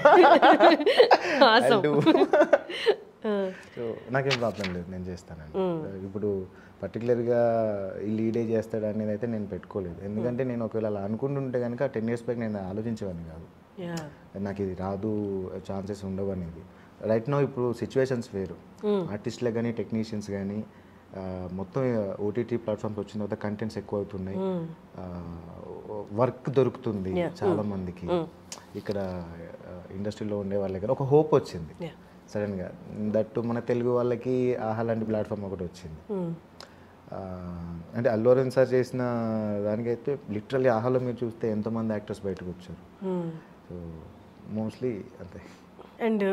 సో నాకేం ప్రాబ్లం లేదు, నేను చేస్తానండి. ఇప్పుడు పర్టికులర్గా ఈ లీడే చేస్తాడు అనేది అయితే నేను పెట్టుకోలేదు. ఎందుకంటే నేను ఒకవేళ అలా అనుకుంటుంటే కనుక 10 years బ్యాక్ నేను ఆలోచించేవాడిని కాదు, నాకు ఇది రాదు, ఛాన్సెస్ ఉండవు అనేది. రైట్ నో ఇప్పుడు సిచ్యువేషన్స్ వేరు. ఆర్టిస్ట్లకు కానీ టెక్నీషియన్స్ కానీ మొత్తం ఓటీటీ ప్లాట్ఫామ్స్ వచ్చిన తర్వాత కంటెంట్స్ ఎక్కువ అవుతున్నాయి, వర్క్ దొరుకుతుంది చాలా మందికి. ఇక్కడ ఇండస్ట్రీలో ఉండే వాళ్ళ దగ్గర ఒక హోప్ వచ్చింది సడన్గా. దట్టు మన తెలుగు వాళ్ళకి ఆహా లాంటి ప్లాట్ఫామ్ ఒకటి వచ్చింది. అంటే అల్లు అరవింద్ సార్ చేసిన దానికైతే లిటరల్లీ ఆహాలో మీరు చూస్తే ఎంతోమంది యాక్టర్స్ బయటకు వచ్చారు. సో మోస్ట్లీ అంతే. అండ్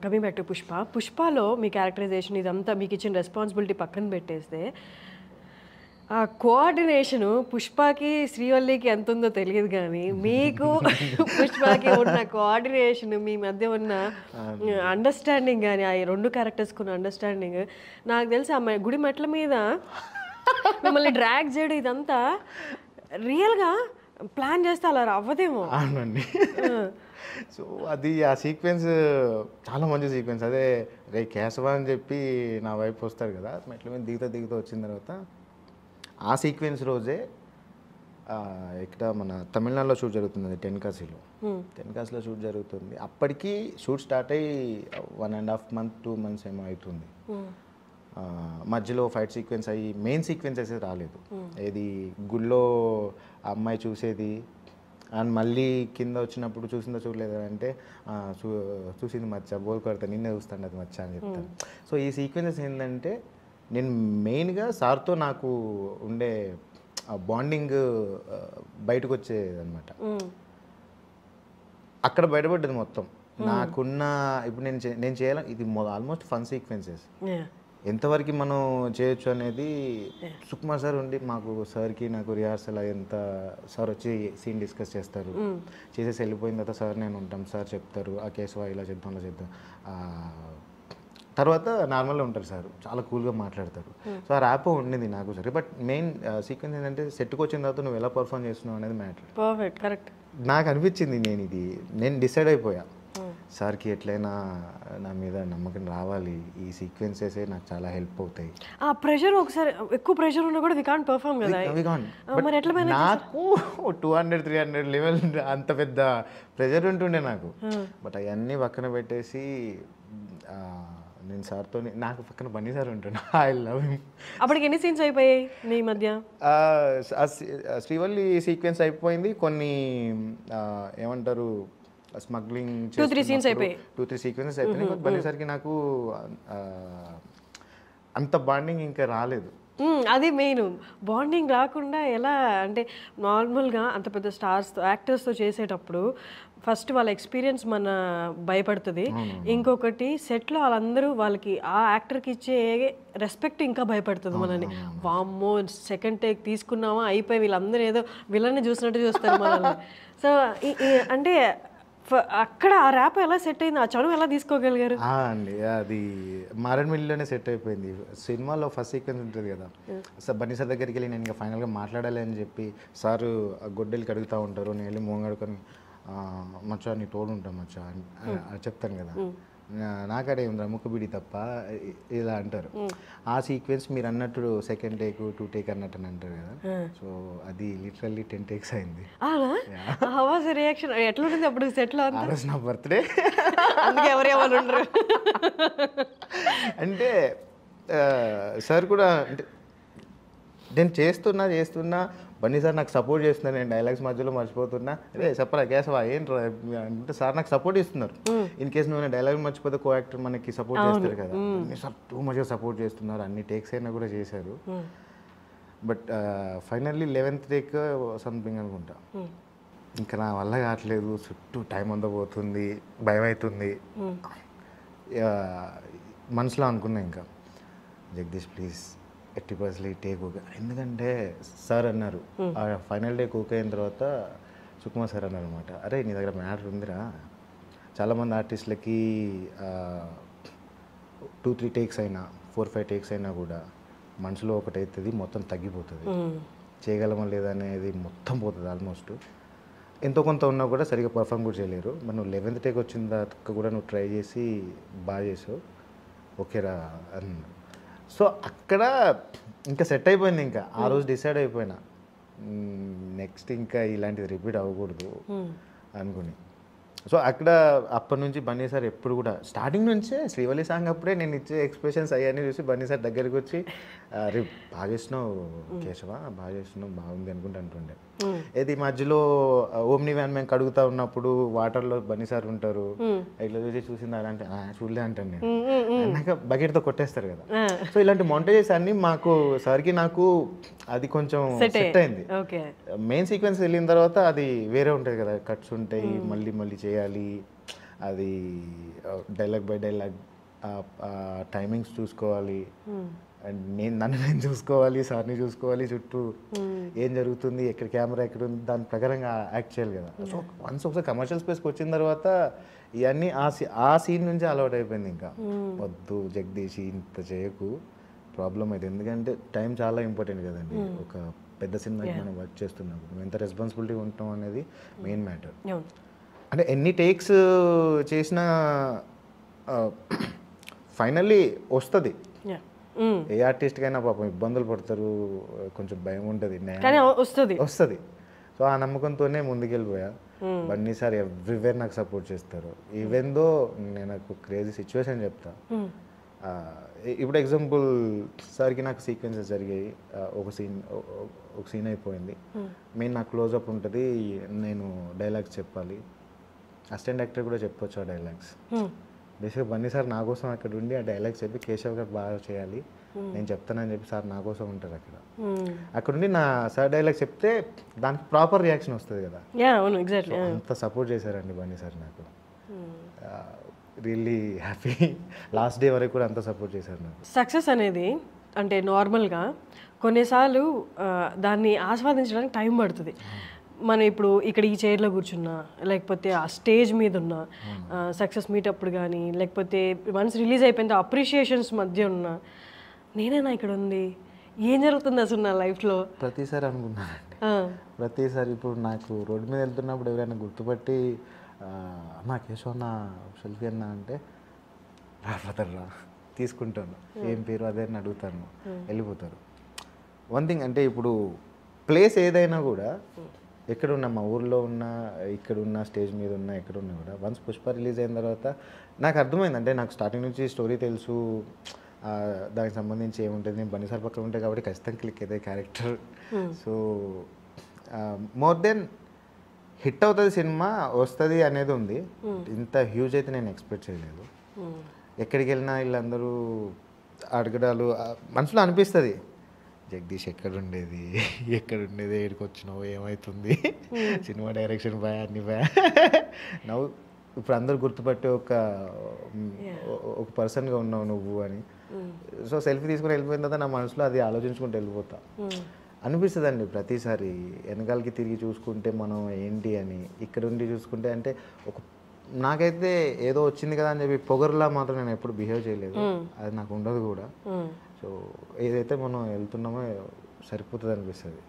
కమింగ్ బ్యాక్ టు పుష్పలో మీ క్యారెక్టరైజేషన్ ఇదంతా మీకు ఇచ్చిన రెస్పాన్సిబిలిటీ పక్కన పెట్టేస్తే ఆ కోఆర్డినేషను పుష్పకి శ్రీవల్లికి ఎంత ఉందో తెలియదు కానీ మీకు పుష్పకి ఉన్న కోఆర్డినేషన్, మీ మధ్య ఉన్న అండర్స్టాండింగ్ కానీ ఆ 2 క్యారెక్టర్స్కి ఉన్న అండర్స్టాండింగ్, నాకు తెలిసి ఆ గుడి మెట్ల మీద మిమ్మల్ని డ్రాగ్ చేయడం ఇదంతా రియల్గా ప్లాన్ చేస్తే అలా అవ్వదేమో. అవునండి. సో అది ఆ సీక్వెన్స్ చాలా మంచి సీక్వెన్స్. అదే రే కేశవ అని చెప్పి నా వైపు వస్తాడు కదా, మెట్ల మీద దిగుతూ వచ్చిన తర్వాత ఆ సీక్వెన్స్ రోజే ఇక్కడ మన తమిళనాడులో షూట్ జరుగుతుంది, టెన్కాసిలో షూట్ జరుగుతుంది. అప్పటికి షూట్ స్టార్ట్ అయ్యి 1.5 months 2 months ఏమో అవుతుంది. మధ్యలో ఫైట్ సీక్వెన్స్ అయ్యి మెయిన్ సీక్వెన్స్ అయితే రాలేదు. ఏది గుళ్ళో ఆ అమ్మాయి చూసేది అండ్ మళ్ళీ కింద వచ్చినప్పుడు చూసిందో చూడలేదా అంటే చూసింది మచ్చ, బోల్ కొడతా నిన్నే చూస్తాను అది మచ్చ అని చెప్తాను. సో ఈ సీక్వెన్సెస్ ఏంటంటే నేను మెయిన్గా సార్తో నాకు ఉండే బాండింగ్ బయటకు వచ్చేదన్నమాట. అక్కడ బయటపడ్డది మొత్తం నాకున్న. ఇప్పుడు నేను చేయాలని ఇది ఆల్మోస్ట్ ఫన్ సీక్వెన్సెస్ ఎంతవరకు మనం చేయొచ్చు అనేది సుకుమార్ సార్ ఉండి మాకు సార్కి నాకు రిహార్సల్ ఎంత సార్ వచ్చి సీన్ డిస్కస్ చేస్తారు, చేసేసి వెళ్ళిపోయిన తర్వాత సార్ నేను ఉంటాం, సార్ చెప్తారు ఆ కేసు ఇలా చేద్దాం అలా చేద్దాం, తర్వాత నార్మల్గా ఉంటారు సార్, చాలా కూల్గా మాట్లాడతారు. సో ఆ ర్యాప్ ఉండింది నాకు సరే. బట్ మెయిన్ సీక్వెన్స్ ఏంటంటే సెట్కి వచ్చిన తర్వాత నువ్వు ఎలా పర్ఫామ్ చేస్తున్నావు అనేది మ్యాటర్. Perfect, correct. నాకు అనిపించింది నేను డిసైడ్ అయిపోయా సార్కి ఎట్లయినా నా మీద నమ్మకం రావాలి, ఈ సీక్వెన్సెసే నాకు చాలా హెల్ప్ అవుతాయి. ఆ ప్రెషర్ ఒకసారి ఎక్కువ ప్రెషర్ ఉన్నా కూడా వి కాంట్ పర్ఫామ్ కదా. మరి ఎట్లా నాకు 200-300 లెవెల్ అంత పెద్ద ప్రెషర్ ఉంటుండే నాకు. బట్ అవన్నీ పక్కన పెట్టేసి నేను సార్తో, నాకు పక్కన బన్నీ సార్ ఉంటుండే. I love him. అప్పటికి ఎన్ని సీన్స్ అయిపోయాయి మీ మధ్య? శ్రీవల్లి సీక్వెన్స్ అయిపోయింది, కొన్ని ఏమంటారు స్మగ్లింగ్ 2-3 సీన్స్ అయిపోయాయి, 2-3 సీక్వెన్సెస్ అయిపోయినాయి. బట్ బన్నీ సార్కి నాకు అంత బాండింగ్ ఇంకా రాలేదు. అది మెయిన్. బాండింగ్ రాకుండా ఎలా అంటే నార్మల్గా అంత పెద్ద స్టార్స్తో యాక్టర్స్తో చేసేటప్పుడు ఫస్ట్ వాళ్ళ ఎక్స్పీరియన్స్ మన భయపడుతుంది, ఇంకొకటి సెట్లో వాళ్ళందరూ వాళ్ళకి ఆ యాక్టర్కి ఇచ్చే రెస్పెక్ట్ ఇంకా భయపడుతుంది మనల్ని. వామ్మో సెకండ్ టేక్ తీసుకున్నామా అయిపోయి వీళ్ళందరూ ఏదో విలన్ని చూసినట్టు చూస్తారు మనల్ని. సో అంటే అక్కడ ఆ ర్యాప్ ఎలా సెట్ అయింది, ఆ చదువు ఎలా తీసుకోగలిగారు? అండి అది మారేడుమిల్లిలోనే సెట్ అయిపోయింది. సినిమాలో ఫస్ట్ సీక్వెన్స్ ఉంటుంది కదా, సార్ బన్నీ సార్ దగ్గరికి వెళ్ళి నేను ఇంకా ఫైనల్గా మాట్లాడాలి అని చెప్పి సారు గొడ్డలికి అడుగుతూ ఉంటారు, నేను వెళ్ళి మోంగడుకొని మచ్చా నీ తోడు ఉంటాం మచ్చా అని చెప్తాను కదా, నాకడే ఉందా ముక్కుబిడి తప్ప ఇలా అంటారు. ఆ సీక్వెన్స్ మీరు అన్నట్టు సెకండ్ టేక్ 2 టేక్ అన్నట్టు అని అంటారు కదా, సో అది లిటరల్లీ 10 టేక్స్ అయింది. రియాక్షన్ ఎట్లా ఉంటుంది అప్పుడు సెట్లో? ఆ రోజు నా బర్త్డే, ఎవరేమని ఉండరు అంటే సార్ కూడా అంటే నేను చేస్తున్నా బన్నీ సార్ నాకు సపోర్ట్ చేస్తున్నారు, నేను డైలాగ్స్ మధ్యలో మర్చిపోతున్నా, అదే చెప్పరా కేశవా ఏంట్రా అంటే సార్ నాకు సపోర్ట్ ఇస్తున్నారు. ఇన్ కేసు నువ్వు డైలాగ్ మర్చిపోతే కో యాక్టర్ మనకి సపోర్ట్ చేస్తారు కదా, సార్ టూ మచ్గా సపోర్ట్ చేస్తున్నారు, అన్ని టేక్స్ అయినా కూడా చేశారు. But finally 11th take something అనుకుంటా, ఇంకా నా వల్ల కావట్లేదు, చుట్టూ టైం అంతా పోతుంది, భయం అవుతుంది. మనసులో అనుకున్నా ఇంకా జగదీష్ ప్లీజ్ 80% టేక్ ఓకే, ఎందుకంటే సార్ అన్నారు ఆ ఫైనల్ టేక్ ఓకే అయిన తర్వాత సుకుమార్ సార్ అన్నారు అనమాట, అరే నీ దగ్గర మ్యాటర్ ఉందిరా, చాలామంది ఆర్టిస్టులకి 2-3 టేక్స్ అయినా 4-5 టేక్స్ అయినా కూడా మనసులో ఒకటైతుంది, మొత్తం తగ్గిపోతుంది, చేయగలమా లేదా అనేది మొత్తం పోతుంది ఆల్మోస్ట్, ఎంతో కొంత ఉన్నా కూడా సరిగ్గా పర్ఫామ్ కూడా చేయలేరు. మరి నువ్వు 11th టేక్ వచ్చిన దాకా కూడా నువ్వు ట్రై చేసి బాగా చేసావు, ఓకేరా అన్నారు. సో అక్కడ ఇంకా సెట్ అయిపోయింది, ఇంకా ఆ రోజు డిసైడ్ అయిపోయినా నెక్స్ట్ ఇంకా ఇలాంటిది రిపీట్ అవ్వకూడదు అనుకుని. సో అక్కడ అప్పటి నుంచి బన్నీ సార్ ఎప్పుడు కూడా స్టార్టింగ్ నుంచే శ్రీవల్లి సాంగ్ అప్పుడే నేను ఇచ్చే ఎక్స్ప్రెషన్స్ అయ్యని చూసి బన్నీ సార్ దగ్గరికి వచ్చి రే బాగా చేసినావు కేశవ, బాగా చేసినావు, బాగుంది అనుకుంటూ అంటుండే. ఏది మధ్యలో ఓమ్ని వ్యాన్ మేము కడుగుతా ఉన్నప్పుడు వాటర్లో బన్నీ సార్ ఉంటారు, ఇట్లా చూసి చూసింది అంటే చూడలే అంటాను నేను, అన్నాక బకెట్తో కొట్టేస్తారు కదా. సో ఇలాంటి మౌంటేజెస్ అన్ని మాకు సార్కి నాకు అది కొంచెం సెట్ అయింది. మెయిన్ సీక్వెన్స్ వెళ్ళిన తర్వాత అది వేరే ఉంటుంది కదా, కట్స్ ఉంటాయి, మళ్ళీ మళ్ళీ చేయాలి, అది డైలాగ్ బై డైలాగ్ టైమింగ్స్ చూసుకోవాలి, అండ్ నన్ను చూసుకోవాలి, సార్ని చూసుకోవాలి, చుట్టూ ఏం జరుగుతుంది, ఎక్కడ కెమెరా ఎక్కడ ఉంది, దాని ప్రకారంగా యాక్ట్ చేయాలి కదా. సో వన్స్ ఒకసారి కమర్షియల్ స్పేస్కి వచ్చిన తర్వాత ఇవన్నీ ఆ సీన్ నుంచి అలవాటు అయిపోయింది. ఇంకా వద్దు జగదీష్ ఇంత చేయకు, ప్రాబ్లం అయితే, ఎందుకంటే టైం చాలా ఇంపార్టెంట్ కదండి. ఒక పెద్ద సినిమాకి మనం వర్క్ చేస్తున్నప్పుడు నువ్వు ఎంత రెస్పాన్సిబిలిటీ ఉంటాం అనేది మెయిన్ మ్యాటర్. అంటే ఎన్ని టేక్స్ చేసినా ఫైనల్లీ వస్తుంది. ఏ ఆర్టిస్ట్కైనా పాపం ఇబ్బందులు పడతారు, కొంచెం భయం ఉంటుంది, వస్తుంది. సో ఆ నమ్మకంతోనే ముందుకెళ్ళిపోయా. బన్నీ సార్ ఎవ్రీవేర్ నాకు సపోర్ట్ చేస్తారు. ఈవెన్ దో నేను నాకు క్రేజీ సిచ్యువేషన్ చెప్తా. ఇప్పుడు ఎగ్జాంపుల్ సార్కి నాకు సీక్వెన్సెస్ జరిగాయి, ఒక సీన్ అయిపోయింది, మెయిన్ నాకు క్లోజ్అప్ ఉంటుంది, నేను డైలాగ్స్ చెప్పాలి, అసిస్టెంట్ యాక్టర్ కూడా చెప్పొచ్చు ఆ డైలాగ్స్. బేసిక్గా బన్నీ సార్ నా కోసం అక్కడ ఉండి ఆ డైలాగ్స్ చెప్పి కేశవ్ గారు బాగా చేయాలి, నేను చెప్తానని చెప్పి సార్ నా కోసం ఉంటారు అక్కడ ఉండి నా సార్ డైలాగ్ చెప్తే దానికి ప్రాపర్ రియాక్షన్ వస్తుంది కదా. అంత సపోర్ట్ చేశారండి బన్నీ సార్ నాకు, రియల్లీ హ్యాపీ. లాస్ట్ డే వరకు కూడా అంత సపోర్ట్ చేశారు నాకు. సక్సెస్ అనేది అంటే నార్మల్గా కొన్నిసార్లు దాన్ని ఆస్వాదించడానికి టైం పడుతుంది. మనం ఇప్పుడు ఇక్కడ ఈ చైర్లో కూర్చున్నా, లేకపోతే ఆ స్టేజ్ మీద ఉన్న సక్సెస్ మీటప్పుడు కానీ, లేకపోతే వన్స్ రిలీజ్ అయిపోయిన అప్రిషియేషన్స్ మధ్య ఉన్నా, నేనేనా ఇక్కడ ఉంది, ఏం జరుగుతుంది అసలు నా లైఫ్లో ప్రతిసారి అనుకున్నానండి. ప్రతిసారి ఇప్పుడు నాకు రోడ్డు మీద వెళ్తున్నప్పుడు ఎవరైనా గుర్తుపట్టి అన్న కేశవ్ అన్న సెల్ఫీ అన్న అంటే రా తీసుకుంటాను, ఏం పేరు అదే అని అడుగుతాను, వెళ్ళిపోతారు. వన్ థింగ్ అంటే ఇప్పుడు ప్లేస్ ఏదైనా కూడా ఎక్కడున్నా, మా ఊర్లో ఉన్నా, ఇక్కడున్నా, స్టేజ్ మీద ఉన్నా, ఎక్కడున్నా కూడా వన్స్ పుష్ప రిలీజ్ అయిన తర్వాత నాకు అర్థమైంది. అంటే నాకు స్టార్టింగ్ నుంచి స్టోరీ తెలుసు, దానికి సంబంధించి ఏముంటుంది, నేను బన్నిసార్ పక్కన ఉంటాయి కాబట్టి ఖచ్చితంగా క్లిక్ అయితే character. So more than hit అవుతుంది సినిమా, వస్తుంది అనేది ఉంది. ఇంత హ్యూజ్ అయితే నేను ఎక్స్పెక్ట్ చేయలేదు. ఎక్కడికి వెళ్ళినా వీళ్ళందరూ అడగడాలు మనసులో అనిపిస్తుంది, జగదీష్ ఎక్కడుండేది ఎక్కడికి వచ్చినావు, ఏమవుతుంది, సినిమా డైరెక్షన్ బాయ్ అన్ని బాయ్ నవ్వు ఇప్పుడు అందరూ గుర్తుపట్టే ఒక పర్సన్గా ఉన్నావు నువ్వు అని. సో సెల్ఫీ తీసుకుని వెళ్ళిపోయిన తర్వాత నా మనసులో అది ఆలోచించుకుంటూ వెళ్ళిపోతా అనిపిస్తుంది అండి. ప్రతిసారి వెనకాలకి తిరిగి చూసుకుంటే మనం ఏంటి అని, ఇక్కడ ఉండి చూసుకుంటే అంటే నాకైతే ఏదో వచ్చింది కదా అని చెప్పి పొగరులా మాత్రం నేను ఎప్పుడు బిహేవ్ చేయలేదు, అది నాకు ఉండదు కూడా. సో ఏదైతే మనం వెళ్తున్నామో సరిపోతుంది అనిపిస్తుంది.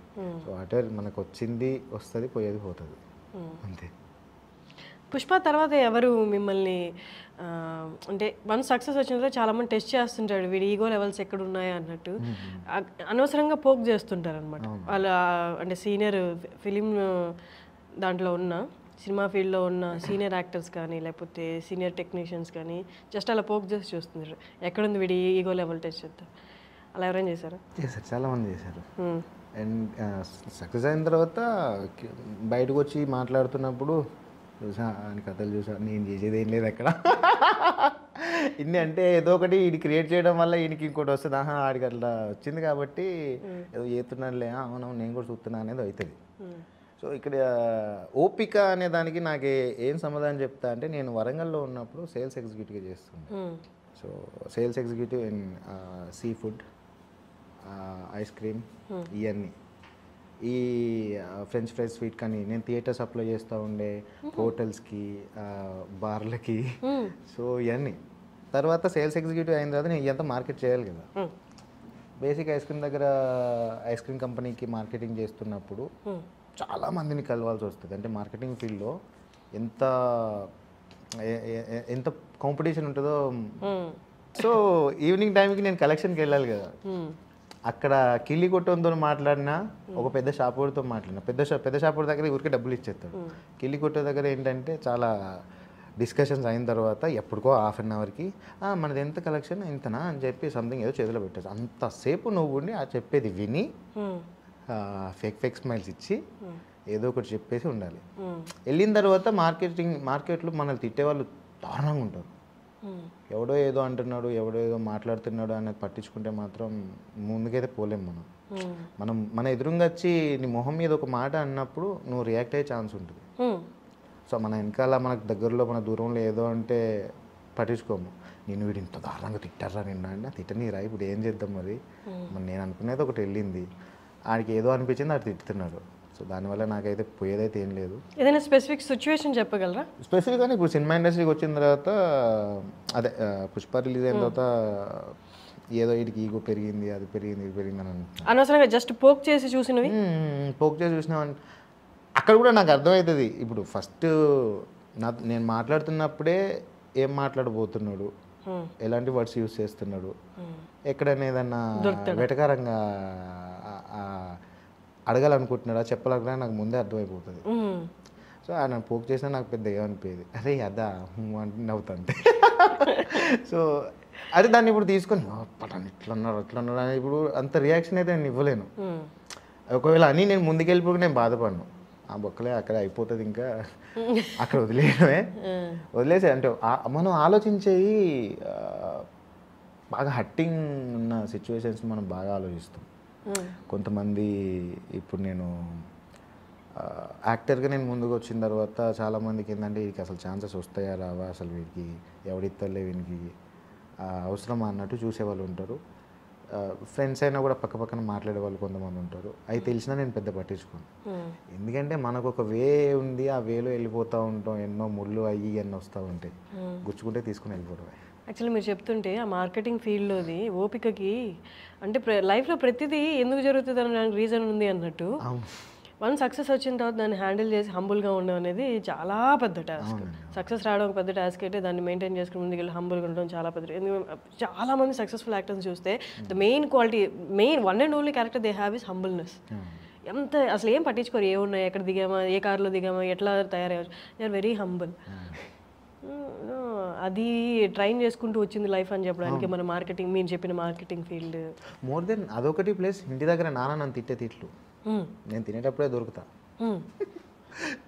సో అటే మనకు వచ్చింది వస్తుంది, పోయేది పోతుంది, అంతే. పుష్ప తర్వాత ఎవరు మిమ్మల్ని అంటే వన్ సక్సెస్ వచ్చిన తర్వాత చాలామంది టెస్ట్ చేస్తుంటాడు, వీడి ఈగో లెవెల్స్ ఎక్కడ ఉన్నాయా అన్నట్టు అనవసరంగా పోక్ చేస్తుంటారు అనమాట. వాళ్ళ అంటే సీనియర్ ఫిలిం దాంట్లో ఉన్న సినిమా ఫీల్డ్లో ఉన్న సీనియర్ యాక్టర్స్ కానీ లేకపోతే సీనియర్ టెక్నీషియన్స్ కానీ జస్ట్ అలా పోక్ చేసి చూస్తున్నారు, ఎక్కడుంది వీడి ఈగో లెవెల్ టెస్ట్ చేస్తారు. అలా ఎవరైనా చేశారా? చేశారు, చాలామంది చేశారు. అండ్ సక్సెస్ అయిన తర్వాత బయటకు వచ్చి మాట్లాడుతున్నప్పుడు చూసా అని కథలు చూసా, నేను చేసేది ఏం లేదు అక్కడ ఇన్ని అంటే ఏదో ఒకటి వీడి క్రియేట్ చేయడం వల్ల వీడికి ఇంకోటి వస్తుంది, ఆడికి అట్లా వచ్చింది కాబట్టి ఏదో చేస్తున్నాడులే, అవునవును నేను కూడా చూస్తున్నా అనేది అవుతుంది. సో ఇక్కడ ఓపిక అనే దానికి నాకు ఏం సమాధానం చెప్తా అంటే, నేను వరంగల్లో ఉన్నప్పుడు సేల్స్ ఎగ్జిక్యూటివ్గా చేస్తున్నాను. So sales executive in sea food, ice cream, ఇవన్నీ ఈ ఫ్రెంచ్ ఫ్రైస్ స్వీట్ కానీ నేను థియేటర్ సప్లై చేస్తూ ఉండే హోటల్స్కి, బార్లకి. సో ఇవన్నీ తర్వాత సేల్స్ ఎగ్జిక్యూటివ్ అయిన తర్వాత నేను ఇదంతా మార్కెట్ చేయాలి కదా. బేసిక్ ఐస్ క్రీమ్ దగ్గర ఐస్ క్రీమ్ కంపెనీకి మార్కెటింగ్ చేస్తున్నప్పుడు చాలా మందిని కలవాల్సి వస్తుంది. అంటే మార్కెటింగ్ ఫీల్డ్లో ఎంత ఎంత కాంపిటీషన్ ఉంటుందో. సో ఈవినింగ్ టైంకి నేను కలెక్షన్కి వెళ్ళాలి కదా, అక్కడ కిల్లి కొట్టంతో మాట్లాడినా, ఒక పెద్ద షాపుడితో మాట్లాడినా, పెద్ద షాపుడి దగ్గర ఊరికే డబ్బులు ఇచ్చేస్తాడు. కిల్లి కొట్టే దగ్గర ఏంటంటే చాలా డిస్కషన్స్ అయిన తర్వాత ఎప్పటికో హాఫ్ అన్ అవర్కి మనది ఎంత కలెక్షన్ ఇంతనా అని చెప్పి సంథింగ్ ఏదో చేతిలో పెట్టచ్చు. అంతసేపు నువ్వు ఉండి ఆ చెప్పేది విని ఫేక్ స్మైల్స్ ఇచ్చి ఏదో ఒకటి చెప్పేసి ఉండాలి. వెళ్ళిన తర్వాత మార్కెట్లో మనల్ని తిట్టేవాళ్ళు దారుణంగా ఉంటారు. ఎవడో ఏదో అంటున్నాడు, ఎవడో ఏదో మాట్లాడుతున్నాడు అనేది పట్టించుకుంటే మాత్రం ముందుకైతే పోలేం. మనం మన ఎదురుగా వచ్చి నీ మొహం మీద ఒక మాట అన్నప్పుడు నువ్వు రియాక్ట్ అయ్యే ఛాన్స్ ఉంటుంది. సో మన వెనకాల మనకు దగ్గరలో మన దూరంలో ఏదో అంటే పట్టించుకోము. నేను వీడు ఇంత దారుణంగా తిట్టారా నిన్న అంటే, తిట్టని రా ఇప్పుడు ఏం చేద్దాం మరి నేను అనుకునేది ఒకటి వెళ్ళింది, ఆడికి ఏదో అనిపించింది ఆడు తిట్టుతున్నాడు. సో దానివల్ల నాకైతే పోయేదైతే ఏం లేదు. ఏదైనా స్పెసిఫిక్ సిచ్యువేషన్ చెప్పగలరా? స్పెసిఫిక్గా ఇప్పుడు సినిమా ఇండస్ట్రీకి వచ్చిన తర్వాత అదే పుష్ప రిలీజ్ అయిన తర్వాత ఏదో వీడికి ఈగో పెరిగింది, అది పెరిగింది, ఇది పెరిగింది అని అనవసరంగా జస్ట్ పోక్ చేసి చూసినవి చూసినామని అక్కడ కూడా నాకు అర్థమవుతుంది. ఇప్పుడు ఫస్ట్ నేను మాట్లాడుతున్నప్పుడే ఏం మాట్లాడబోతున్నాడు, ఎలాంటి వర్డ్స్ యూజ్ చేస్తున్నాడు, ఎక్కడైనా ఏదన్నా వెటకారంగా అడగాలనుకుంటున్నాడా చెప్పాలనుకున్నా నాకు ముందే అర్థమైపోతుంది. సో ఆయన పోక్ చేసినా నాకు పెద్ద ఏమనిపోయేది, అరే అదా అంటే నవ్వుతాంటే. సో అదే దాన్ని ఇప్పుడు తీసుకొని పటాన్ని ఇట్లన్నాడు అట్లన్నాడు అని ఇప్పుడు అంత రియాక్షన్ అయితే నేను ఇవ్వలేను. ఒకవేళ అని నేను ముందుకెళ్ళిపోయి నేను బాధపడను, ఆ బొక్కలే అక్కడ అయిపోతుంది, ఇంకా అక్కడ వదిలేసే అంటే మనం ఆలోచించేవి బాగా హట్టింగ్ ఉన్న సిచ్యువేషన్స్ మనం బాగా ఆలోచిస్తాం. కొంతమంది ఇప్పుడు నేను యాక్టర్గా నేను ముందుకు వచ్చిన తర్వాత చాలామందికి ఏంటంటే వీడికి అసలు ఛాన్సెస్ వస్తాయా రావా, అసలు వీడికి ఎవడిత్తలే, వీనికి అవసరమా అన్నట్టు చూసేవాళ్ళు ఉంటారు. ఫ్రెండ్స్ అయినా కూడా పక్క పక్కన మాట్లాడే వాళ్ళు కొంతమంది ఉంటారు. అవి తెలిసినా నేను పెద్ద పట్టించుకోను, ఎందుకంటే మనకు ఒక వే ఉంది, ఆ వేలో వెళ్ళిపోతూ ఉంటాం, ఎన్నో ముళ్ళు అయ్యి ఎన్నో వస్తూ ఉంటాయి, గుచ్చుకుంటే తీసుకుని వెళ్ళిపోవడమే. యాక్చువల్లీ మీరు చెప్తుంటే ఆ మార్కెటింగ్ ఫీల్డ్లోది ఓపికకి అంటే లైఫ్లో ప్రతిదీ ఎందుకు జరుగుతుంది అనడానికి రీజన్ ఉంది అన్నట్టు. వన్ సక్సెస్ వచ్చిన తర్వాత దాన్ని హ్యాండిల్ చేసి హంబుల్గా ఉండడం అనేది చాలా పెద్ద టాస్క్. సక్సెస్ రావడం ఒక పెద్ద టాస్క్ అయితే దాన్ని మెయింటైన్ చేసుకుని ముందుకెళ్ళి హంబుల్గా ఉండడం చాలా పెద్ద. ఎందుకంటే చాలా మంది సక్సెస్ఫుల్ యాక్టర్స్ చూస్తే the main quality, main one and only character they have is humbleness. ఎంత అసలు ఏం పట్టించుకోరు, ఏమున్నాయి, ఎక్కడ దిగామా, ఏ కార్లో దిగామా, ఎట్లా తయారయ్యారు, దే ఆర్ వెరీ హంబుల్. అది ట్రైన్ చేసుకుంటూ వచ్చింది లైఫ్ అని చెప్పడానికి మన మార్కెటింగ్, మీరు చెప్పిన మార్కెటింగ్ ఫీల్డ్. మోర్ దెన్ అదొకటి ప్లస్ ఇంటి దగ్గర నాన్న నన్ను తిట్లు నేను తినేటప్పుడే దొరుకుతా.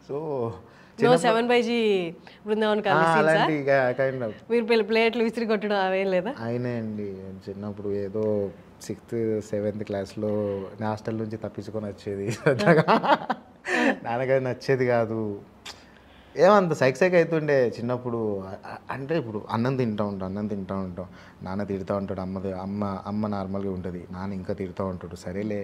సో 7/G బృందావన్ అలాంటి కైండ్ ఆఫ్ మీరు ప్లేట్లు విసిరి కొట్టడం అవేం లేదా? అయినా అండి చిన్నప్పుడు ఏదో 6th 7th క్లాస్లో హాస్టల్ నుంచి తప్పించుకొని వచ్చేది. నాన్నగారు నచ్చేది కాదు, ఏమంత సైక్ అవుతుండే చిన్నప్పుడు. అంటే ఇప్పుడు అన్నం తింటూ ఉంటాం, నాన్న తిడుతూ ఉంటాడు, అమ్మ నార్మల్గా ఉంటుంది, నాన్న ఇంకా తిడుతూ ఉంటాడు. సరేలే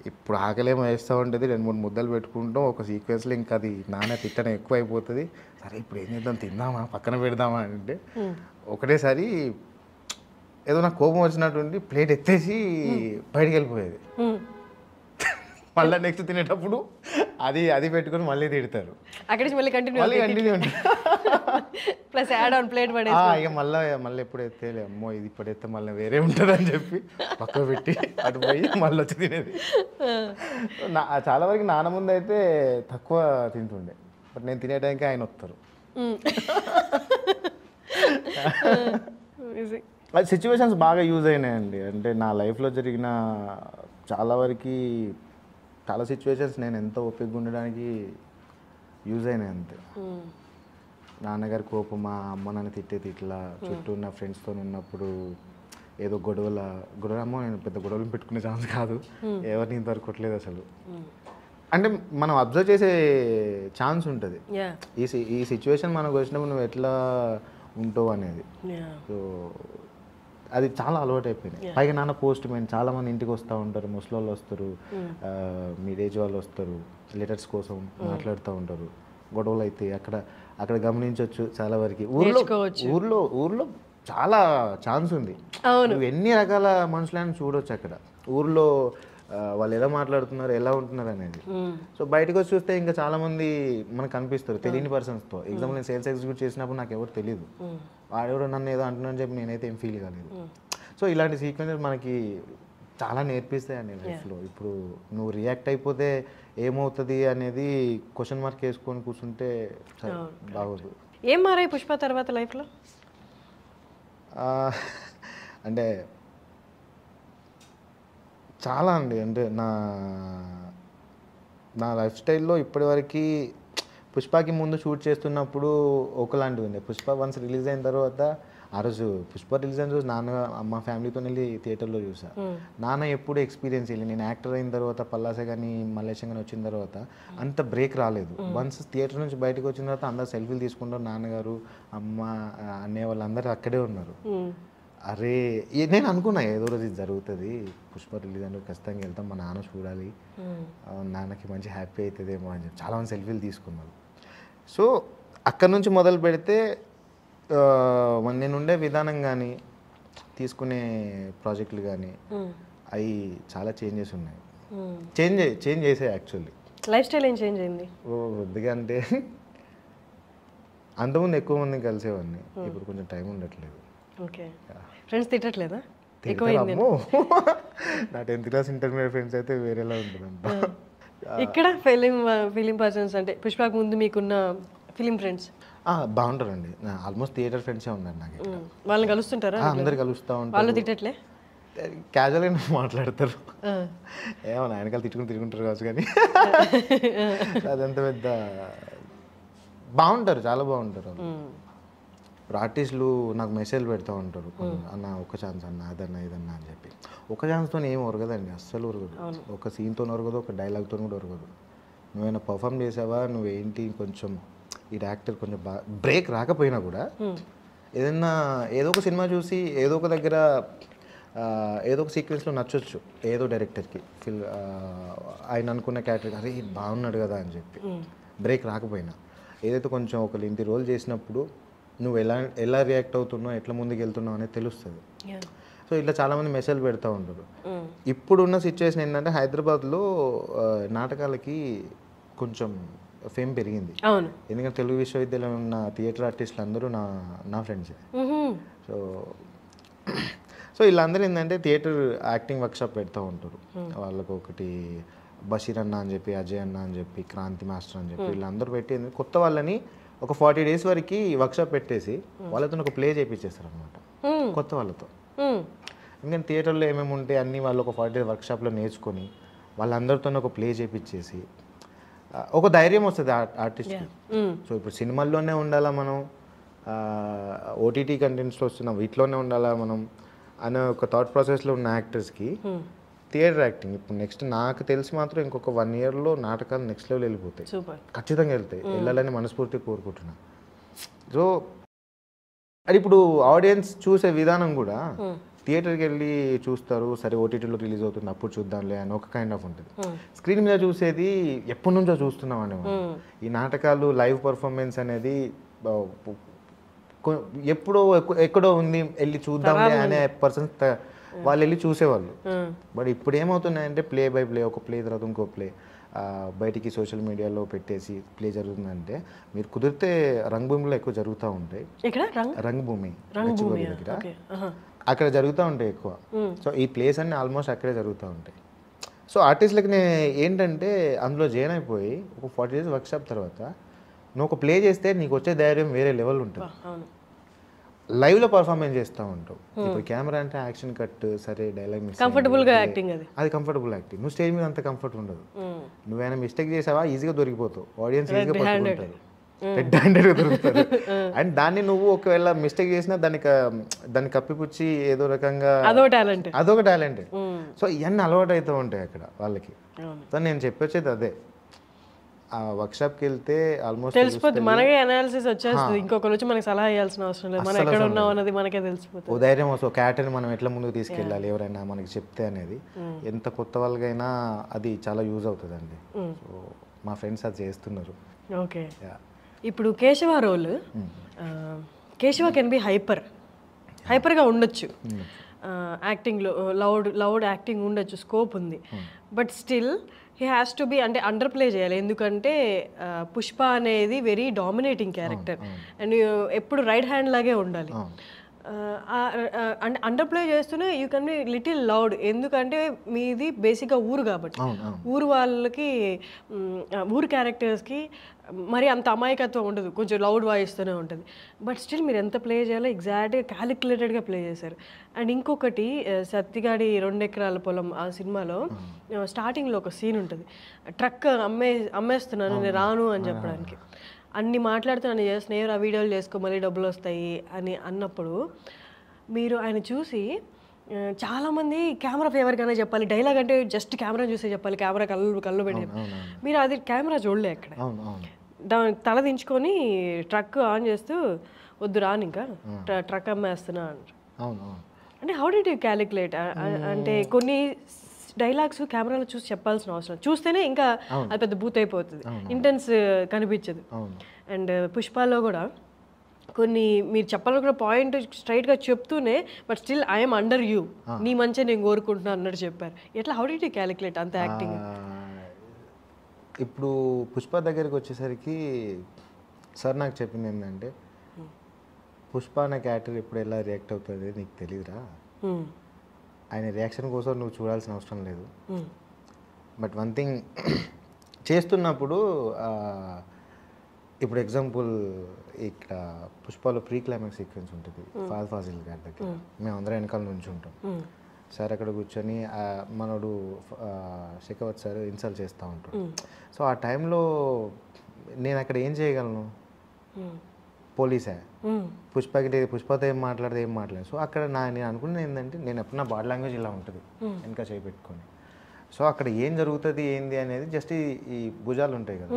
ఇప్పుడు ఆకలేమో వేస్తూ ఉంటుంది, 2-3 ముద్దలు పెట్టుకుంటాం, ఒక సీక్వెన్స్లో ఇంకా అది నాన్న తిట్టడం ఎక్కువ అయిపోతుంది. సరే ఇప్పుడు ఏం చేద్దాం, తిందామా, పక్కన పెడదామా అంటే ఒకటేసారి ఏదో నాకు కోపం వచ్చినటువంటి ప్లేట్ ఎత్తేసి బయటికి వెళ్ళిపోయేది. మళ్ళీ నెక్స్ట్ తినేటప్పుడు అది పెట్టుకొని మళ్ళీ తిడతారు. అక్కడి నుంచి మళ్ళీ continue plus add on plate పడే ఇక మళ్ళీ ఎప్పుడు ఎత్తేలే, అమ్మో ఇది ఇప్పుడు ఎత్తే మళ్ళీ వేరే ఉంటుంది అని చెప్పి పక్క పెట్టి అటు పోయి మళ్ళీ వచ్చి తినేది. చాలా వరకు నాన్న ముందు అయితే తక్కువ తింటుండే, బట్ నేను తినే టైంకి ఆయన వస్తారు. అది సిచ్యువేషన్స్ బాగా యూజ్ అయినాయండి. అంటే నా లైఫ్లో జరిగిన చాలా సిచ్యువేషన్స్ నేను ఎంత ఓపికగా ఉండడానికి యూజ్ అయినాయి అంతే. నాన్నగారి కోపమా, అమ్మ నన్ను తిట్లా, చుట్టూ ఉన్న ఫ్రెండ్స్తో ఉన్నప్పుడు ఏదో గొడవలమ్మో, నేను పెద్ద గొడవలు పెట్టుకునే ఛాన్స్ కాదు, ఎవరిని ఇంతవరకు కొట్టలేదు అసలు. అంటే మనం అబ్జర్వ్ చేసే ఛాన్స్ ఉంటుంది, ఈ సిచ్యువేషన్ మనకు వచ్చినప్పుడు నువ్వు ఎట్లా ఉంటావు అనేది. సో అది చాలా అలవాటు అయిపోయింది. పైగా నాన్న పోస్ట్ మ్యాన్, చాలా మంది ఇంటికి వస్తూ ఉంటారు, ముసలి వాళ్ళు వస్తారు, మీడేజ్ వాళ్ళు వస్తారు, లెటర్స్ కోసం మాట్లాడుతూ ఉంటారు, గొడవలు అయితే అక్కడ గమనించవచ్చు. చాలా వరకు ఊర్లో చాలా ఛాన్స్ ఉంది, నువ్వు ఎన్ని రకాల మనుషులను చూడొచ్చు అక్కడ ఊర్లో, వాళ్ళు ఎలా మాట్లాడుతున్నారు, ఎలా ఉంటున్నారు అనేది. సో బయటకు వచ్చి చూస్తే ఇంకా చాలా మంది మనకు కనిపిస్తారు తెలియని పర్సన్స్తో. ఎగ్జాంపుల్ నేను సేల్స్ ఎగ్జిక్యూట్ చేసినప్పుడు నాకు ఎవరు తెలియదు, వాడెవరో నన్ను ఏదో అంటున్నాను చెప్పి నేనైతే ఏం ఫీల్ కాలేదు. సో ఇలాంటి సీక్వెన్సెస్ మనకి చాలా నేర్పిస్తాయండి లైఫ్లో. ఇప్పుడు నువ్వు రియాక్ట్ అయిపోతే ఏమవుతుంది అనేది క్వశ్చన్ మార్క్ వేసుకొని కూర్చుంటే బాగోదు. ఏం మారాయి పుష్ప తర్వాత లైఫ్లో? అంటే చాలా అండి. అంటే నా లైఫ్ స్టైల్లో ఇప్పటివరకు పుష్పకి ముందు షూట్ చేస్తున్నప్పుడు ఒకలాంటివి ఉంది. పుష్ప వన్స్ రిలీజ్ అయిన తర్వాత, ఆ రోజు పుష్ప రిలీజ్ అయిన రోజు మా ఫ్యామిలీతో వెళ్ళి థియేటర్లో చూసా. నాన్న ఎప్పుడు ఎక్స్పీరియన్స్ వెళ్ళి, నేను యాక్టర్ అయిన తర్వాత పల్లాసే కానీ మల్లేశం కానీ వచ్చిన తర్వాత అంత బ్రేక్ రాలేదు. వన్స్ థియేటర్ నుంచి బయటకు వచ్చిన తర్వాత అందరు సెల్ఫీలు తీసుకుంటారు, నాన్నగారు, అమ్మ, అన్నయ్య వాళ్ళందరూ అక్కడే ఉన్నారు. అరే నేను అనుకున్నా ఏదో రోజు ఇది జరుగుతుంది, పుష్ప రిలీజ్ అని ఖచ్చితంగా వెళ్తాం, మా నాన్న చూడాలి, నాన్నకి మంచి హ్యాపీ అవుతుందేమో అని చెప్పి చాలామంది సెల్ఫీలు తీసుకున్నారు. సో అక్కడ నుంచి మొదలు పెడితే నేను ఉండే విధానం కానీ తీసుకునే ప్రాజెక్టులు కానీ అవి చాలా చేంజెస్ ఉన్నాయి. చేంజ్ చేసాయి యాక్చువల్లీ. లైఫ్ స్టైల్ ఏం చేంజ్ అయింది? కొద్దిగా అంటే అంతకుముందు ఎక్కువ మందిని కలిసేవాడిని, ఇప్పుడు కొంచెం టైం ఉండట్లేదు. ఓకే, ఫ్రెండ్స్ తిట్టట్లేదా? నా 10th క్లాస్ ఇంటర్మీడియట్ ఫ్రెండ్స్ అయితే వేరేలా ఉంటుందంట. ఇక్కడ ఫిలిం పర్సన్స్ అంటే పుష్పకు ముందు మీకున్న ఫిలిం ఫ్రెండ్స్ బాగుంటారండి. ఆల్మోస్ట్ థియేటర్ ఫ్రెండ్సే ఉన్నారు నాకు. వాళ్ళని కలుస్తుంటారా? అందరు కలుస్తూ ఉంటారు. వాళ్ళు తిట్టట్లే? క్యాజువల్గా మాట్లాడతారు, ఏమో ఆయనకాలు తిట్టుకుంటారు కావచ్చు, కానీ అదంతా పెద్ద బాగుంటారు, చాలా బాగుంటారు. ఇప్పుడు ఆర్టిస్టులు నాకు మెసేజ్ పెడతా ఉంటారు, అన్న ఒక ఛాన్స్ అన్న, అదన్నా ఇదన్నా అని చెప్పి. ఒక ఛాన్స్తో ఏం ఒరగదండి, అస్సలు ఒరగదు. ఒక సీన్తో ఒరగదు, ఒక డైలాగ్తో కూడా ఒరగదు. నువ్వేమైనా పర్ఫామ్ చేసావా, నువ్వేంటి, కొంచెం ఈ యాక్టర్ కొంచెం బ్రేక్ రాకపోయినా కూడా ఏదో ఒక సినిమా చూసి ఏదో ఒక దగ్గర ఏదో ఒక సీక్వెన్స్లో నచ్చొచ్చు ఏదో డైరెక్టర్కి, ఆయన అనుకున్న క్యారెక్టర్ అరే బాగున్నాడు కదా అని చెప్పి. బ్రేక్ రాకపోయినా ఏదైతే కొంచెం ఒక ఇంటి రోల్ చేసినప్పుడు నువ్వు ఎలా రియాక్ట్ అవుతున్నావు, ఎట్లా ముందుకు వెళ్తున్నావు అనేది తెలుస్తుంది. సో ఇట్లా చాలామంది మెసేజ్ పెడతా ఉంటారు. ఇప్పుడున్న సిచ్యువేషన్ ఏంటంటే హైదరాబాద్లో నాటకాలకి కొంచెం ఫేమ్ పెరిగింది. ఎందుకంటే తెలుగు విశ్వవిద్యాలయంలో ఉన్న థియేటర్ ఆర్టిస్టులు అందరూ నా ఫ్రెండ్సే. సో వీళ్ళందరూ ఏంటంటే థియేటర్ యాక్టింగ్ వర్క్షాప్ పెడతా ఉంటారు. వాళ్ళకు ఒకటి బషీర్ అన్న అని చెప్పి, అజయ్ అన్న అని చెప్పి, క్రాంతి మాస్టర్ అని చెప్పి వీళ్ళందరూ పెట్టి కొత్త వాళ్ళని ఒక 40 days వరకు వర్క్షాప్ పెట్టేసి వాళ్ళతో ఒక ప్లే చేయించేస్తారు అనమాట కొత్త వాళ్ళతో. ఎందుకంటే థియేటర్లో ఏమేమి ఉంటే అన్నీ వాళ్ళు ఒక 40 days వర్క్షాప్లో నేర్చుకొని వాళ్ళందరితో ఒక ప్లే చేయించేసి ఒక ధైర్యం వస్తుంది ఆర్టిస్ట్కి. సో ఇప్పుడు సినిమాల్లోనే ఉండాలా మనం, ఓటీటీ కంటెంట్స్లో వస్తున్నాం వీటిలోనే ఉండాలా మనం అనే ఒక థాట్ ప్రాసెస్లో ఉన్న యాక్టర్స్కి థియేటర్ యాక్టింగ్ ఇప్పుడు నెక్స్ట్ నాకు తెలిసి మాత్రం ఇంకొక 1 yearలో నాటకాలు నెక్స్ట్ లెవెల్ వెళ్ళిపోతాయి. ఖచ్చితంగా వెళ్తాయి, వెళ్ళాలని మనస్ఫూర్తిగా కోరుకుంటున్నా. సో అది ఇప్పుడు ఆడియన్స్ చూసే విధానం కూడా థియేటర్కి వెళ్ళి చూస్తారు, సరే ఓటీటీలో రిలీజ్ అవుతుంది అప్పుడు చూద్దాంలే అని ఒక కైండ్ ఆఫ్ ఉంటుంది. స్క్రీన్ మీద చూసేది ఎప్పటి నుంచో చూస్తున్నాం అండి. ఈ నాటకాలు లైవ్ పర్ఫార్మెన్స్ అనేది ఎప్పుడో ఎక్కడో ఉంది, వెళ్ళి చూద్దాంలే అనే పర్సన్స్ వాళ్ళు వెళ్ళి చూసేవాళ్ళు. బట్ ఇప్పుడు ఏమవుతున్నాయంటే ప్లే బై ప్లే, ఒక ప్లే తర్వాత ఇంకో ప్లే బయటికి సోషల్ మీడియాలో పెట్టేసి ప్లే జరుగుతుందంటే మీరు కుదిరితే రంగభూమిలో ఎక్కువ జరుగుతూ ఉంటాయి. రంగభూమి దగ్గర అక్కడ జరుగుతూ ఉంటాయి ఎక్కువ. సో ఈ ప్లేస్ అన్నీ ఆల్మోస్ట్ అక్కడే జరుగుతూ ఉంటాయి. సో ఆర్టిస్ట్లకి నేను ఏంటంటే అందులో జాయిన్ అయిపోయి ఒక 40 days వర్క్షాప్ తర్వాత నువ్వు ఒక ప్లే చేస్తే నీకు వచ్చే ధైర్యం వేరే లెవెల్ ఉంటుంది. లైవ్లో పర్ఫార్మెన్స్ చేస్తూ ఉంటావు. ఇప్పుడు కెమెరా అంటే యాక్షన్ కట్, సరే డైలాగ్ మిస్, కంఫర్టబుల్గా యాక్టింగ్, అది కంఫర్టబుల్ యాక్టింగ్. నువ్వు స్టేజ్ మీద అంత కంఫర్ట్ ఉండదు. నువ్వేమైనా మిస్టేక్ చేసావా ఈజీగా దొరికిపోతావు, ఆడియన్స్ ఈజీగా పట్టుకుంటారు, రెడ్ హ్యాండెడ్గా దొరుకుతారు. అండ్ దాన్ని నువ్వు ఒకవేళ మిస్టేక్ చేసినా దాన్ని కప్పిపుచ్చి ఏదో రకంగా అదొక టాలెంట్. సో ఇవన్నీ అలవాటు అవుతూ ఉంటాయి అక్కడ వాళ్ళకి. సో నేను చెప్పొచ్చేది అదే, ఆ వర్క్షాప్కి వెళ్తే ఆల్మోస్ట్ తెలిసిపోతుంది, మనకే అనాలిసిస్ వచ్చేస్తుంది, ఇంకొకరు వచ్చి మనకి సలహా ఇవ్వాల్సిన అవసరం లేదు, మనం ఎక్కడ ఉన్నాం అన్నది మనకే తెలిసిపోతుంది. ధైర్యం వస్తుంది, క్యారెక్టర్ని మనం ఎట్లా ముందుకు తీసుకెళ్ళాలి ఎవరైనా మనకి చెప్తే అనేది. ఎంత కొత్త వాళ్ళకైనా అది చాలా యూజ్ అవుతుంది అండి. సో మా ఫ్రెండ్స్ అది చేస్తున్నారు. ఓకే, ఇప్పుడు Keshava role, Keshava can be హైపర్గా ఉండొచ్చు, యాక్టింగ్లో లౌడ్ యాక్టింగ్ ఉండొచ్చు, స్కోప్ ఉంది. But still he has to be, అంటే అండర్ ప్లే చేయాలి. ఎందుకంటే పుష్ప అనేది వెరీ డామినేటింగ్ క్యారెక్టర్ అండ్ ఎప్పుడు రైట్ హ్యాండ్ లాగే ఉండాలి. అంటే అండర్ ప్లే చేస్తూనే you can be little loud, ఎందుకంటే మీది బేసిక్గా ఊరు కాబట్టి ఊరు వాళ్ళకి, ఊరు క్యారెక్టర్స్కి మరి అంత అమాయకత్వం ఉండదు, కొంచెం లౌడ్ వాయిస్తూనే ఉంటుంది. బట్ స్టిల్ మీరు ఎంత ప్లే చేయాలో ఎగ్జాక్ట్గా క్యాలిక్యులేటెడ్గా ప్లే చేశారు. అండ్ ఇంకొకటి సత్తిగాడి 2 ఎకరాల పొలం ఆ సినిమాలో స్టార్టింగ్లో ఒక సీన్ ఉంటుంది, ట్రక్ అమ్మేస్తున్నాను నేను రాను అని చెప్పడానికి, అన్ని మాట్లాడుతున్నాను చేస్తున్నాను, ఆ వీడియోలు చేసుకో మళ్ళీ డబ్బులు వస్తాయి అని అన్నప్పుడు మీరు ఆయన చూసి చాలామంది కెమెరా ఫేవర్గానే చెప్పాలి, డైలాగ్ అంటే జస్ట్ కెమెరా చూసే చెప్పాలి, కెమెరా కళ్ళు పెట్టి, మీరు అది కెమెరా చూడలే అక్కడ, దాని తల దించుకొని ట్రక్ ఆన్ చేస్తూ వద్దు రాను ఇంకా ట్రక్ అమ్మేస్తున్నా అంటారు. అంటే హౌ డిడ్ యూ క్యాలిక్యులేట్? అంటే కొన్ని డైలాగ్స్ కెమెరాలో చూసి చెప్పాల్సిన అవసరం, చూస్తేనే ఇంకా అది పెద్ద బూత్ అయిపోతుంది, ఇంటెన్స్ కనిపించదు. అండ్ పుష్పాలో కూడా కొన్ని మీరు చెప్పాలనుకున్న పాయింట్ స్ట్రైట్గా చెప్తూనే but still I'm under you, నీ మంచిగా నేను కోరుకుంటున్నాను అన్నట్టు చెప్పారు. ఎట్లా హౌ డిడ్ యూ క్యాలిక్యులేట్ అంత యాక్టింగ్? ఇప్పుడు పుష్ప దగ్గరికి వచ్చేసరికి సార్ నాకు చెప్పింది ఏంటంటే, పుష్ప అనే క్యారెక్టర్ ఇప్పుడు ఎలా రియాక్ట్ అవుతుంది నీకు తెలియదురా, ఆయన రియాక్షన్ కోసం నువ్వు చూడాల్సిన అవసరం లేదు. బట్ వన్ థింగ్ చేస్తున్నప్పుడు ఇప్పుడు ఎగ్జాంపుల్ ఇక్కడ పుష్పలో ప్రీ క్లైమాక్స్ సీక్వెన్స్ ఉంటుంది ఫాజిల్ గారి దగ్గర, మేము అందరం వెనకాల నుంచి ఉంటాం. సార్ అక్కడ కూర్చొని మనోడు శేఖవత్ సార్ ఇన్సల్ట్ చేస్తూ ఉంటాడు. సో ఆ టైంలో నేను అక్కడ ఏం చేయగలను, పోలీసే, పుష్పతో ఏం మాట్లాడదు. సో అక్కడ నేను అనుకున్నది ఏంటంటే, నేను ఎప్పుడు నా బాడీ లాంగ్వేజ్ ఇలా ఉంటుంది వెనక చేపెట్టుకొని, సో అక్కడ ఏం జరుగుతుంది ఏంది అనేది జస్ట్ ఈ భుజాలు ఉంటాయి కదా,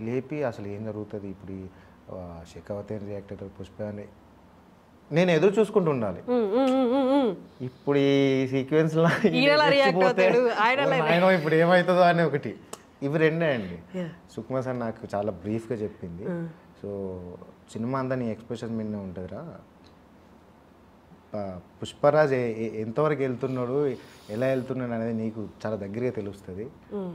లేపి అసలు ఏం జరుగుతుంది ఇప్పుడు ఈ శేఖవత్ ఏం రియాక్ట్ అవుతుంది, పుష్ప అని నేను ఎదురు చూసుకుంటూ ఉండాలి. ఇప్పుడు ఈ సీక్వెన్స్లో ఆయన ఇప్పుడు ఏమవుతుందో అని ఒకటి, ఇవి రెండే అండి. సుకుమార్ సార్ నాకు చాలా బ్రీఫ్గా చెప్పింది. సో సినిమా అంతా నీ ఎక్స్ప్రెషన్ మీద ఉంటుందిరా, పుష్పరాజ్ ఎంతవరకు వెళ్తున్నాడు, ఎలా వెళ్తున్నాడు అనేది నీకు చాలా దగ్గరగా తెలుస్తుంది.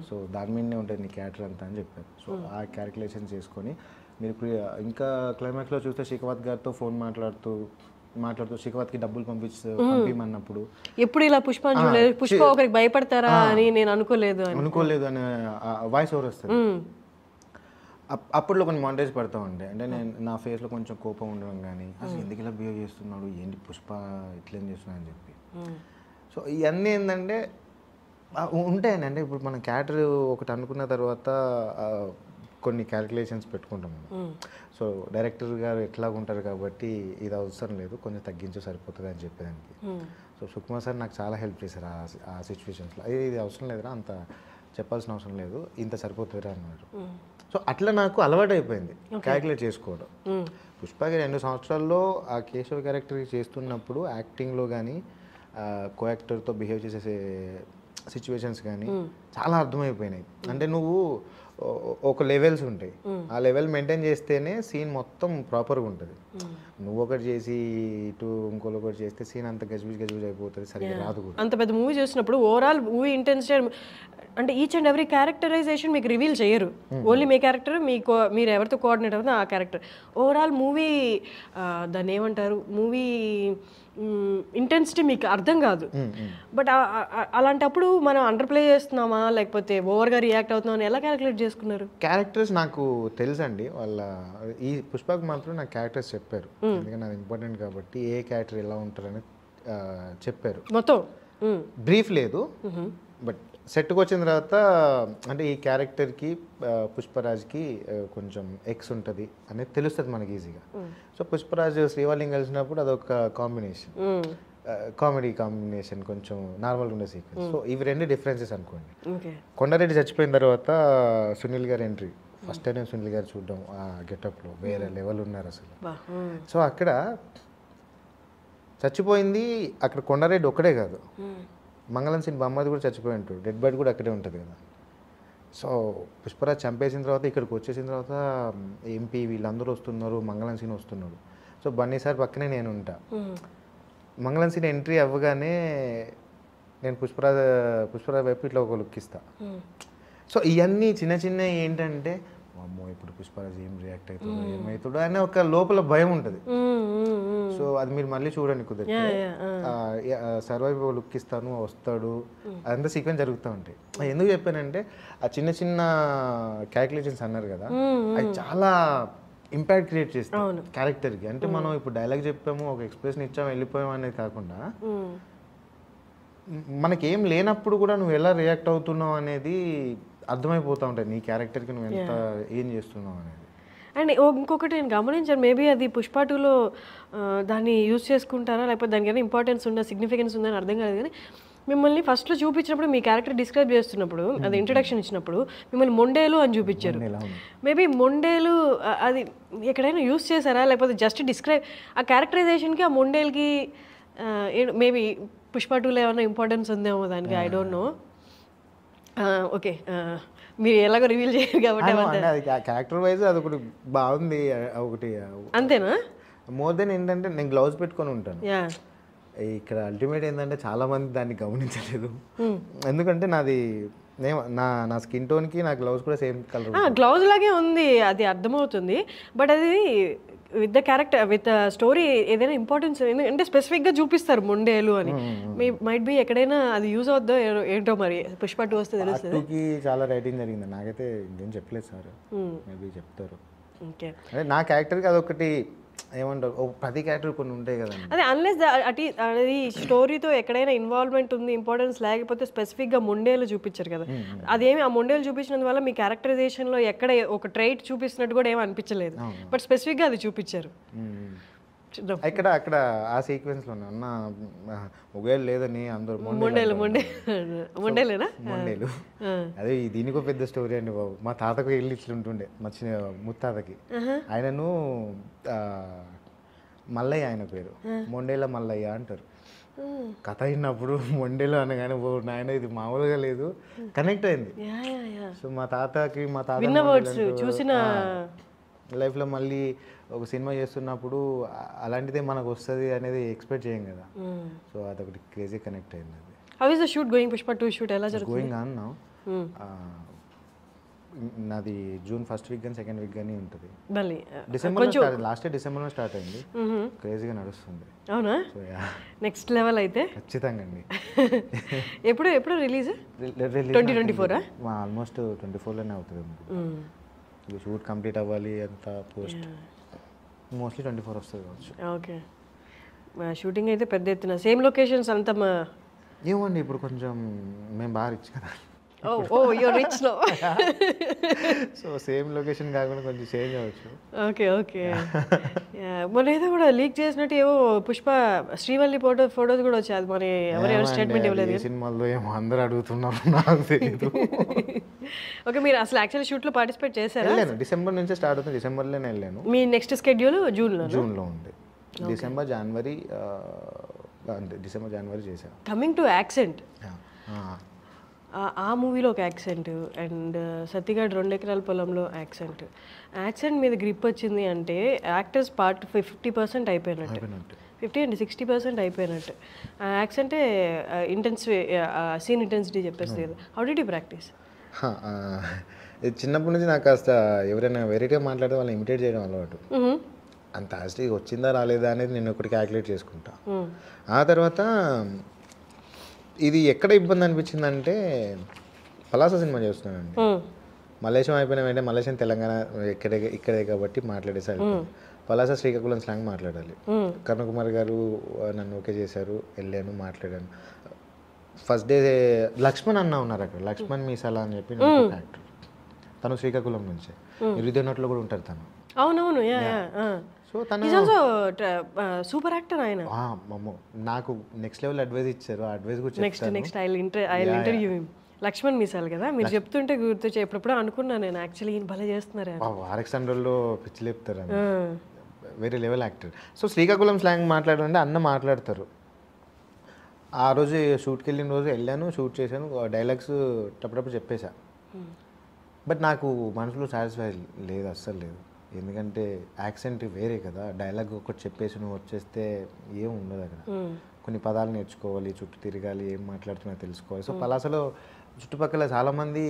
సో దాని మీదనే ఉంటుంది నీ క్యారెక్టర్ అంతా అని చెప్పారు. సో ఆ క్యాలిక్యులేషన్ చేసుకొని మీరు ఇంకా క్లైమాక్స్లో చూస్తే శిఖవత్ గారితో ఫోన్ మాట్లాడుతూ శిఖవత్కి డబ్బులు పంపించమన్నప్పుడు ఎప్పుడు ఇలా పుష్ప చూడలేదు, పుష్ప ఒకరికి భయపడతారా అని నేను అనుకోలేదు అనే వాయిస్ ఓవర్ వస్తుంది. అప్పట్లో కొన్ని మాంటేజ్ పడుతూ ఉండే, అంటే నేను నా ఫేస్లో కొంచెం కోపం ఉండడం కానీ, అసలు ఎందుకు ఇలా బిహేవ్ చేస్తున్నాడు, ఏంటి పుష్ప ఇట్లేం చేస్తున్నాడు అని చెప్పి. సో ఇవన్నీ ఏంటంటే ఉంటాయండి. అంటే ఇప్పుడు మనం క్యారెక్టర్ ఒకటి అనుకున్న తర్వాత కొన్ని క్యాలిక్యులేషన్స్ పెట్టుకుంటాం. సో డైరెక్టర్ గారు ఎట్లా ఉంటారు కాబట్టి ఇది అవసరం లేదు, కొంచెం తగ్గించే సరిపోతుంది అని చెప్పేదానికి. సో సుకుమార్ సార్ నాకు చాలా హెల్ప్ చేశారు ఆ సిచ్యువేషన్స్లో. ఇది అవసరం లేదురా, అంత చెప్పాల్సిన అవసరం లేదు, ఇంత సరిపోతుందిరా అన్నారు. సో అట్లా నాకు అలవాటు అయిపోయింది క్యాలిక్యులేట్ చేసుకోవడం. పుష్పకి 2 సంవత్సరాల్లో ఆ కేశవ్ క్యారెక్టర్ చేస్తున్నప్పుడు యాక్టింగ్లో కానీ కో యాక్టర్తో బిహేవ్ చేసే సిచ్యువేషన్స్ కానీ చాలా అర్థమైపోయినాయి. అంటే నువ్వు ఒక లెవెల్స్ ఉంటాయి, ఆ లెవెల్ మెయింటైన్ చేస్తేనే సీన్ మొత్తం ప్రాపర్గా ఉంటుంది. నువ్వు ఒకటి చేసి ఇటు ఇంకోటి ఒకటి చేస్తే సీన్ అంత గజిబిజ్ అయిపోతుంది, సరిగ్గా రాదు కూడా. అంత పెద్ద మూవీ చూసినప్పుడు ఓవరాల్ మూవీ ఇంటెన్సిటీ అంటే ఈచ్ అండ్ ఎవ్రీ క్యారెక్టరైజేషన్ మీకు రివీల్ చేయరు. ఓన్లీ మీ క్యారెక్టర్, మీరు ఎవరితో కోఆర్డినేట్ అవుతుందో ఆ క్యారెక్టర్. ఓవరాల్ మూవీ దాన్ని ఏమంటారు, మూవీ ఇంటెన్సిటీ మీకు అర్థం కాదు. బట్ అలాంటప్పుడు మనం అండర్ ప్లే చేస్తున్నామా లేకపోతే ఓవర్గా రియాక్ట్ అవుతున్నామని ఎలా క్యాలిక్యులేట్ చేసుకున్నారు? క్యారెక్టర్స్ నాకు తెలుసండి, వాళ్ళ ఈ పుష్పకు మాత్రం నాకు క్యారెక్టర్స్ చెప్పారు, ఎందుకంటే అది ఇంపార్టెంట్ కాబట్టి ఏ క్యారెక్టర్ ఎలా ఉంటారని చెప్పారు. మొత్తం బ్రీఫ్ లేదు, బట్ సెట్కి వచ్చిన తర్వాత అంటే ఈ క్యారెక్టర్కి పుష్పరాజ్కి కొంచెం ఎక్స్ ఉంటుంది అనేది తెలుస్తుంది మనకి ఈజీగా. సో పుష్పరాజ్ శ్రీవల్లిని కలిసినప్పుడు అదొక కాంబినేషన్, కామెడీ కాంబినేషన్, కొంచెం నార్మల్గా ఉండే సీక్వెన్స్. సో ఇవి 2 డిఫరెన్సెస్ అనుకోండి. కొండారెడ్డి చచ్చిపోయిన తర్వాత సునీల్ గారి ఎంట్రీ, ఫస్ట్ టైం సునీల్ గారు చూడడం ఆ గెటప్లో వేరే లెవెల్ ఉన్నారు అసలు. సో అక్కడ చచ్చిపోయింది, అక్కడ కొండారెడ్డి ఒక్కడే కాదు, మంగళం సీన్ బొమ్మది కూడా చచ్చిపోయి ఉంటాడు, డెడ్ బాడీ కూడా అక్కడే ఉంటుంది కదా. సో పుష్పరాజ్ చంపేసిన తర్వాత ఇక్కడికి వచ్చేసిన తర్వాత ఎంపీ వీళ్ళందరూ వస్తున్నారు, మంగళం సీన్ వస్తున్నాడు. సో బన్నీ సార్ పక్కనే నేను ఉంటా. మంగళం సీన్ ఎంట్రీ అవ్వగానే నేను పుష్పరాజ్ వైపు ఇట్లా ఒక లుక్ ఇస్తా. సో ఇవన్నీ చిన్న చిన్న ఏంటంటే అమ్మో ఇప్పుడు పుష్పరాజ్ ఏం రియాక్ట్ అవుతాడు, ఏమవుతాడు అనే ఒక లోపల భయం ఉంటుంది. సో అది మీరు మళ్ళీ చూడండి కుదిరితే, సర్వైవ్ లుక్ ఇస్తాను వస్తాడు, అదంతా సీక్వెన్స్ జరుగుతూ ఉంటాయి. ఎందుకు చెప్పానంటే ఆ చిన్న చిన్న క్యాలిక్యులేషన్స్ అన్నారు కదా, అవి చాలా ఇంపాక్ట్ క్రియేట్ చేస్తాయి క్యారెక్టర్కి. అంటే మనం ఇప్పుడు డైలాగ్ చెప్పాము, ఒక ఎక్స్ప్రెషన్ ఇచ్చాము, వెళ్ళిపోయాము అనేది కాకుండా మనకేం లేనప్పుడు కూడా నువ్వు ఎలా రియాక్ట్ అవుతున్నావు అనేది అర్థమైపోతూ ఉంటాయి, నీ క్యారెక్టర్కి నువ్వు ఎంత ఏం చేస్తున్నావు అనేది. అండ్ ఇంకొకటి నేను గమనించాను, మేబీ అది పుష్ప 2లో దాన్ని యూజ్ చేసుకుంటారా లేకపోతే దానికైనా ఇంపార్టెన్స్ ఉందా, సిగ్నిఫికెన్స్ ఉందని అర్థం కాలేదు. కానీ మిమ్మల్ని ఫస్ట్లో చూపించినప్పుడు మీ క్యారెక్టర్ డిస్క్రైబ్ చేస్తున్నప్పుడు, అది ఇంట్రడక్షన్ ఇచ్చినప్పుడు మిమ్మల్ని మొండేలు అని చూపించారు. మేబీ మొండేలు అది ఎక్కడైనా యూజ్ చేశారా లేకపోతే జస్ట్ డిస్క్రైబ్ ఆ క్యారెక్టరైజేషన్కి ఆ మొండేల్కి మేబీ పుష్ప 2లో ఏమైనా ఇంపార్టెన్స్ ఉందేమో దానికి, ఐ డోంట్ నో. ఓకే, మీరు ఎలాగో రివీల్ చేయరు కాబట్టి క్యారెక్టర్ వైజ్ అది ఒకటి బాగుంది, ఒకటి అంతేనా. మోర్ దెన్ ఏంటంటే నేను గ్లౌజ్ పెట్టుకొని ఉంటాను ఇక్కడ. అల్టిమేట్ ఏంటంటే చాలా మంది దాన్ని గమనించలేదు, ఎందుకంటే నా స్కిన్ టోన్కి నా గ్లౌజ్ కూడా సేమ్ కలర్, గ్లౌజ్ లాగే ఉంది, అది అర్థమవుతుంది. బట్ అది with the character with story ఏదైనా ఇంపార్టెన్స్ అంటే స్పెసిఫిక్గా చూపిస్తారు మొండేలు అని. మైట్ బి ఎక్కడైనా అది యూజ్ అవుద్దో ఏంటో, మరి పుష్ప 2 వస్తే తెలుస్తుంది. చాలా రైటింగ్ జరిగింది, నాకైతే ఇంకేం చెప్పలేదు సార్, మేబీ చెప్తారు. ఓకే, అంటే నా క్యారెక్టర్కి అదొకటి ఏమంటారు, ప్రతి క్యారెక్టర్ కొన్ని ఉంటాయి కదా. అదే అన్లెస్ అది స్టోరీతో ఎక్కడైనా ఇన్వాల్వ్మెంట్ ఉంది, ఇంపార్టెన్స్ లేకపోతే స్పెసిఫిక్గా మొండేలు చూపించారు కదా. అదేమి ఆ మొండేలు చూపించినందువల్ల మీ క్యారెక్టరైజేషన్లో ఎక్కడ ఒక ట్రైట్ చూపిస్తున్నట్టు కూడా ఏమి అనిపించలేదు, బట్ స్పెసిఫిక్గా అది చూపించారు. అక్కడ ఆ సీక్వెన్స్లో అన్న మొగేలు లేదని అందరూ మొండేలేనా మొండేలు. అదే దీనికి ఒక పెద్ద స్టోరీ అండి బాబు. మా తాతకు వెళ్ళి ఇట్లుంటుండే, మా ముత్తాతకి, ఆయనను మల్లయ్య, ఆయన పేరు మొండేల మల్లయ్య అంటారు. కథ అయినప్పుడు మొండేలు అనగానే నాయన ఇది మామూలుగా లేదు, కనెక్ట్ అయింది. సో మా తాతకి చూసిన లైఫ్లో మళ్ళీ ఒక సినిమా చేస్తున్నప్పుడు అలాంటిదే మనకు వస్తుంది అనేది ఎక్స్పెక్ట్ చేయం కదా. సో అదొకటి క్రేజీ కనెక్ట్ అయింది. అది how is the shoot going? Pushpa 2 shoot ఎలా జరుగుతుంది? Going on now. నాది జూన్ ఫస్ట్ వీక్ కానీ సెకండ్ వీక్ కానీ ఉంటుంది. డిసెంబర్లో లాస్ట్ ఇయర్ డిసెంబర్లో స్టార్ట్ అయింది. క్రేజీగా నడుస్తుంది. అవునా? నెక్స్ట్ లెవెల్ అయితే ఖచ్చితంగా అండి. ఎప్పుడు ఎప్పుడు రిలీజ్? 2024? ఆల్మోస్ట్ 24లోనే అవుతుంది. ఇక షూట్ కంప్లీట్ అవ్వాలి అంత పోస్ట్ మోస్ట్లీ 24 వస్తుంది కావచ్చు. ఓకే. షూటింగ్ అయితే పెద్ద ఎత్తున సేమ్ లొకేషన్స్ అంతా ఏమండి ఇప్పుడు కొంచెం మేము బాగా రిచ్ కదా. ఓ యూర్ రిచ్ లో. సో సేమ్ లొకేషన్ కాకుండా కొంచెం చేంజ్ అవ్వచ్చు. Okay okay. మొన్న ఏదో కూడా లీక్ చేసినట్టు ఏవో పుష్ప శ్రీవల్లి ఫోటోస్ కూడా వచ్చాయి. అది మరి ఎవరు స్టేట్మెంట్ ఇవ్వలేదు. సినిమాల్లో ఏమో అందరూ అడుగుతున్నారు, నాకు తెలియదు. ఓకే, మీరు అసలు యాక్చువల్లీ షూట్ లో పార్టిసిపేట్ చేశారా? వెళ్ళాను, డిసెంబర్ నుంచే స్టార్ట్ అవుతుంది. డిసెంబర్లోనే వెళ్ళాను. మీ నెక్స్ట్ షెడ్యూల్ జూన్లో ఉంది. డిసెంబర్ జనవరి చేశాను. కమింగ్ టు యాక్సెంట్, ఆ మూవీలో ఒక యాక్సెంట్ అండ్ సత్తిగాడు 2 ఎకరాల పొలంలో యాక్సెంట్ మీద గ్రిప్ వచ్చింది అంటే యాక్టర్స్ పార్ట్ 50% అయిపోయినట్టు, 50 and 60% అయిపోయినట్టు. ఆ యాక్సెంటే ఇంటెన్స్ సీన్ ఇంటెన్సిటీ చెప్పేస్తుంది కదా. How did you practice? చిన్నప్పటి నుంచి నాకు కాస్త ఎవరైనా వెరైటీగా మాట్లాడితే వాళ్ళని ఇమిటేట్ చేయడం అలవాటు. అంత యాస్టిక్ వచ్చిందా రాలేదా అనేది నేను ఒకటి క్యాలిక్యులేట్ చేసుకుంటా. ఆ తర్వాత ఇది ఎక్కడ ఇబ్బంది అనిపించిందంటే పలాస సినిమా చేస్తున్నానండి. మలేషియా అయిపోయిన వెంటనే మలేషియా తెలంగాణ ఇక్కడే కాబట్టి మాట్లాడేసారి పలాస శ్రీకాకుళం స్లాంగ్ మాట్లాడాలి. కరుణకుమార్ గారు నన్ను ఓకే చేశారు, వెళ్ళాను, మాట్లాడాను. ఫస్ట్ డే లక్ష్మణ్ అన్న ఉన్నారు అక్కడ, లక్ష్మణ్ మీసాలా అని చెప్పి యాక్టర్, తను శ్రీకాకుళం నుంచే, ఇరుదేనట్లో కూడా ఉంటారు తను. అవునవును. సో తను సూపర్ యాక్టర్ ఆయన. నాకు నెక్స్ట్ లెవెల్ అడ్వైస్ ఇచ్చారు. ఆ అడ్వైస్ కూడా next I interview him. Lakshman Meesal కదా, మీరు చెప్తుంటే గుర్తొచ్చి ఎప్పుడప్పుడు అనుకున్నా నేను యాక్చువల్లీ ఈయన భలే చేస్తున్నారు. ఆర్ఎక్స్లో పిచ్చి లేపుతారు, వేరే level actor. So Srikakulam slang మాట్లాడాలంటే అన్న మాట్లాడతారు. ఆ రోజు షూట్కి వెళ్ళిన రోజు వెళ్ళాను, షూట్ చేశాను, డైలాగ్స్ టప్పుడప్పుడు చెప్పేశా. బట్ నాకు మనసులో సాటిస్ఫై లేదు, అస్సలు లేదు. ఎందుకంటే యాక్సెంట్ వేరే కదా, డైలాగ్ ఒకటి చెప్పేసి నువ్వు వచ్చేస్తే ఏం ఉండదు అక్కడ. కొన్ని పదాలు నేర్చుకోవాలి, చుట్టూ తిరగాలి, ఏం మాట్లాడుతున్నా తెలుసుకోవాలి. సో పలాసలో చుట్టుపక్కల చాలామంది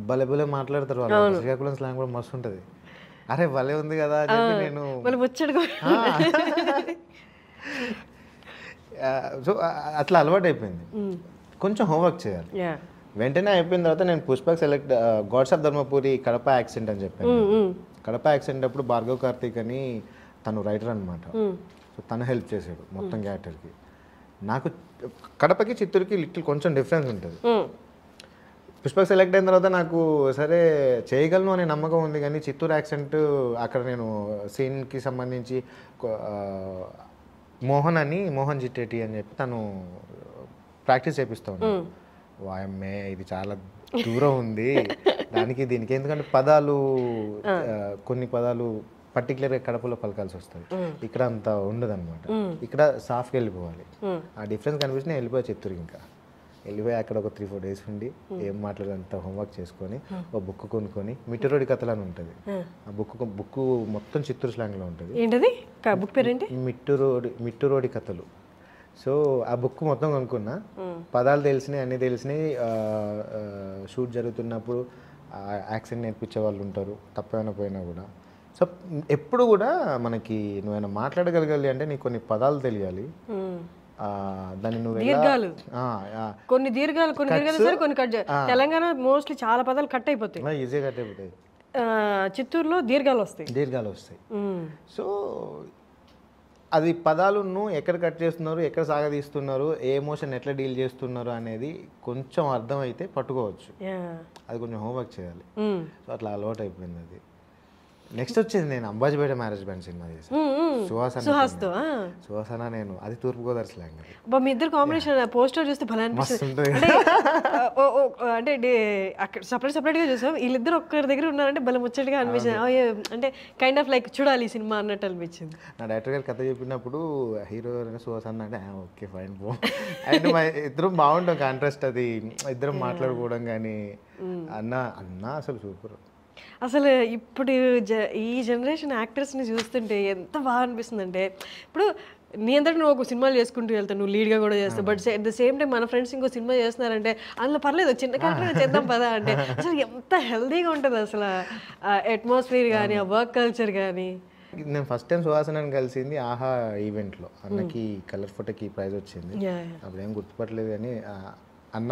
భలే భలే మాట్లాడతారు. వాళ్ళు శ్రీకాకుళం స్లాంగ్ కూడా మస్తు ఉంటుంది. అరే భలే ఉంది కదా అని చెప్పి నేను సో అట్లా అలవాటు అయిపోయింది. కొంచెం హోంవర్క్ చేయాలి. వెంటనే అయిపోయిన తర్వాత నేను Pushpak select God's of Dharmapuri Kadapa accent అని చెప్పాను. కడప యాక్సెంట్ అప్పుడు భార్గవ్ కార్తిక్ అని తను రైటర్ అనమాట. సో తను హెల్ప్ చేశాడు మొత్తం క్యారెక్టర్కి. నాకు కడపకి చిత్తూరుకి లిటిల్ కొంచెం డిఫరెన్స్ ఉంటుంది. పుష్పక్ సెలెక్ట్ అయిన తర్వాత నాకు సరే చేయగలను అనే నమ్మకం ఉంది, కానీ చిత్తూరు యాక్సెంట్ అక్కడ నేను సీన్కి సంబంధించి మోహన్ జిట్టేటి అని చెప్పి తను ప్రాక్టీస్ చేపిస్తూ ఉన్నాను. వాయమ్మే ఇది చాలా దూరం ఉంది దానికి దీనికి, ఎందుకంటే పదాలు కొన్ని పదాలు పర్టికులర్గా కడపలో పలకాల్సి వస్తుంది, ఇక్కడ అంత ఉండదు అనమాట. ఇక్కడ సాఫ్ట్గా వెళ్ళిపోవాలి. ఆ డిఫరెన్స్ కనిపిస్తే వెళ్ళిపోయా చిత్తూరు. ఇంకా వెళ్ళిపోయి అక్కడ ఒక 3-4 days ఉండి ఏం మాట్లాడంత హోంవర్క్ చేసుకొని ఒక బుక్ కొనుక్కొని మిట్టరోడి కథలు అని ఉంటుంది. ఆ బుక్ మొత్తం చిత్తూరు స్లాంగ్లో ఉంటుంది. ఏంటది బుక్ పేరేంటి? మిట్టరోడి కథలు. సో ఆ బుక్ మొత్తం కొనుక్కున్నా, పదాలు తెలిసినాయి, అన్నీ తెలిసినాయి. షూట్ జరుగుతున్నప్పుడు యాక్సెంట్ నేర్పించే వాళ్ళు ఉంటారు తప్పైనా పోయినా కూడా. సో ఎప్పుడు కూడా మనకి నువ్వైనా మాట్లాడగలగాలి అంటే నీకు కొన్ని పదాలు తెలియాలి. దాన్ని నువ్వు కొన్ని దీర్ఘాలు సరే కొన్ని కట్. తెలంగాణ మోస్ట్లీ చాలా పదాలు కట్ అయిపోతాయి, ఈజీగా కట్ అయిపోతాయి. చిత్తూరులో దీర్ఘాలు వస్తాయి. సో అది పదాలను ఎక్కడ కట్ చేస్తున్నారు, ఎక్కడ సాగదీస్తున్నారు, ఏ ఎమోషన్ ఎట్లా డీల్ చేస్తున్నారు అనేది కొంచెం అర్థమైతే పట్టుకోవచ్చు. అది కొంచెం హోంవర్క్ చేయాలి. సో అట్లా అలవాటు అయిపోయింది అది. నెక్స్ట్ వచ్చేది నేను అంబాజీపేట మ్యారేజ్ బ్యాండ్ సినిమా చేశాను. సుహాసన నేను, అది తూర్పుగోదావరి స్లాంగ్. మీ ఇద్దరు కాంబినేషన్ పోస్టర్ చూస్తే భలే అనిపిస్తుంది. అంటే అక్కడ సపరేట్గా చూసాం, వీళ్ళిద్దరు ఒక్కరి దగ్గర ఉన్నారంటే భలే ముచ్చటగా అనిపించింది. అంటే కైండ్ ఆఫ్ లైక్ చూడాలి ఈ సినిమా అన్నట్టు అనిపించింది. నా డైరెక్టర్ గారు కథ చెప్పినప్పుడు హీరో సుహాసన అంటే ఓకే ఫైన్ పో అండ్ ఇద్దరం బాగుంటాం కాంట్రాస్ట్. అది ఇద్దరం మాట్లాడుకోవడం కానీ అన్న అసలు సూపర్. అసలు ఇప్పుడు ఈ జనరేషన్ యాక్టర్స్ని చూస్తుంటే ఎంత బాగా అనిపిస్తుందంటే ఇప్పుడు నీ అంతటి నువ్వు ఒక సినిమాలు చేసుకుంటూ వెళ్తావు, నువ్వు లీడ్గా కూడా చేస్తావు, but at the same time మన ఫ్రెండ్స్ ఇంకో సినిమా చేస్తున్నారంటే అందులో పర్లేదు చిన్న క్యారెక్టర్ చేద్దాం పదా అంటే అసలు ఎంత హెల్తీగా ఉంటుంది అసలు అట్మాస్ఫియర్ కానీ ఆ వర్క్ కల్చర్ కానీ. నేను ఫస్ట్ టైం సుహాసనని కలిసింది ఆహా ఈవెంట్లో, అన్నకి కలర్ ఫోటోకి ప్రైజ్ వచ్చింది, అప్పుడేం గుర్తుపట్టలేదు కానీ అన్న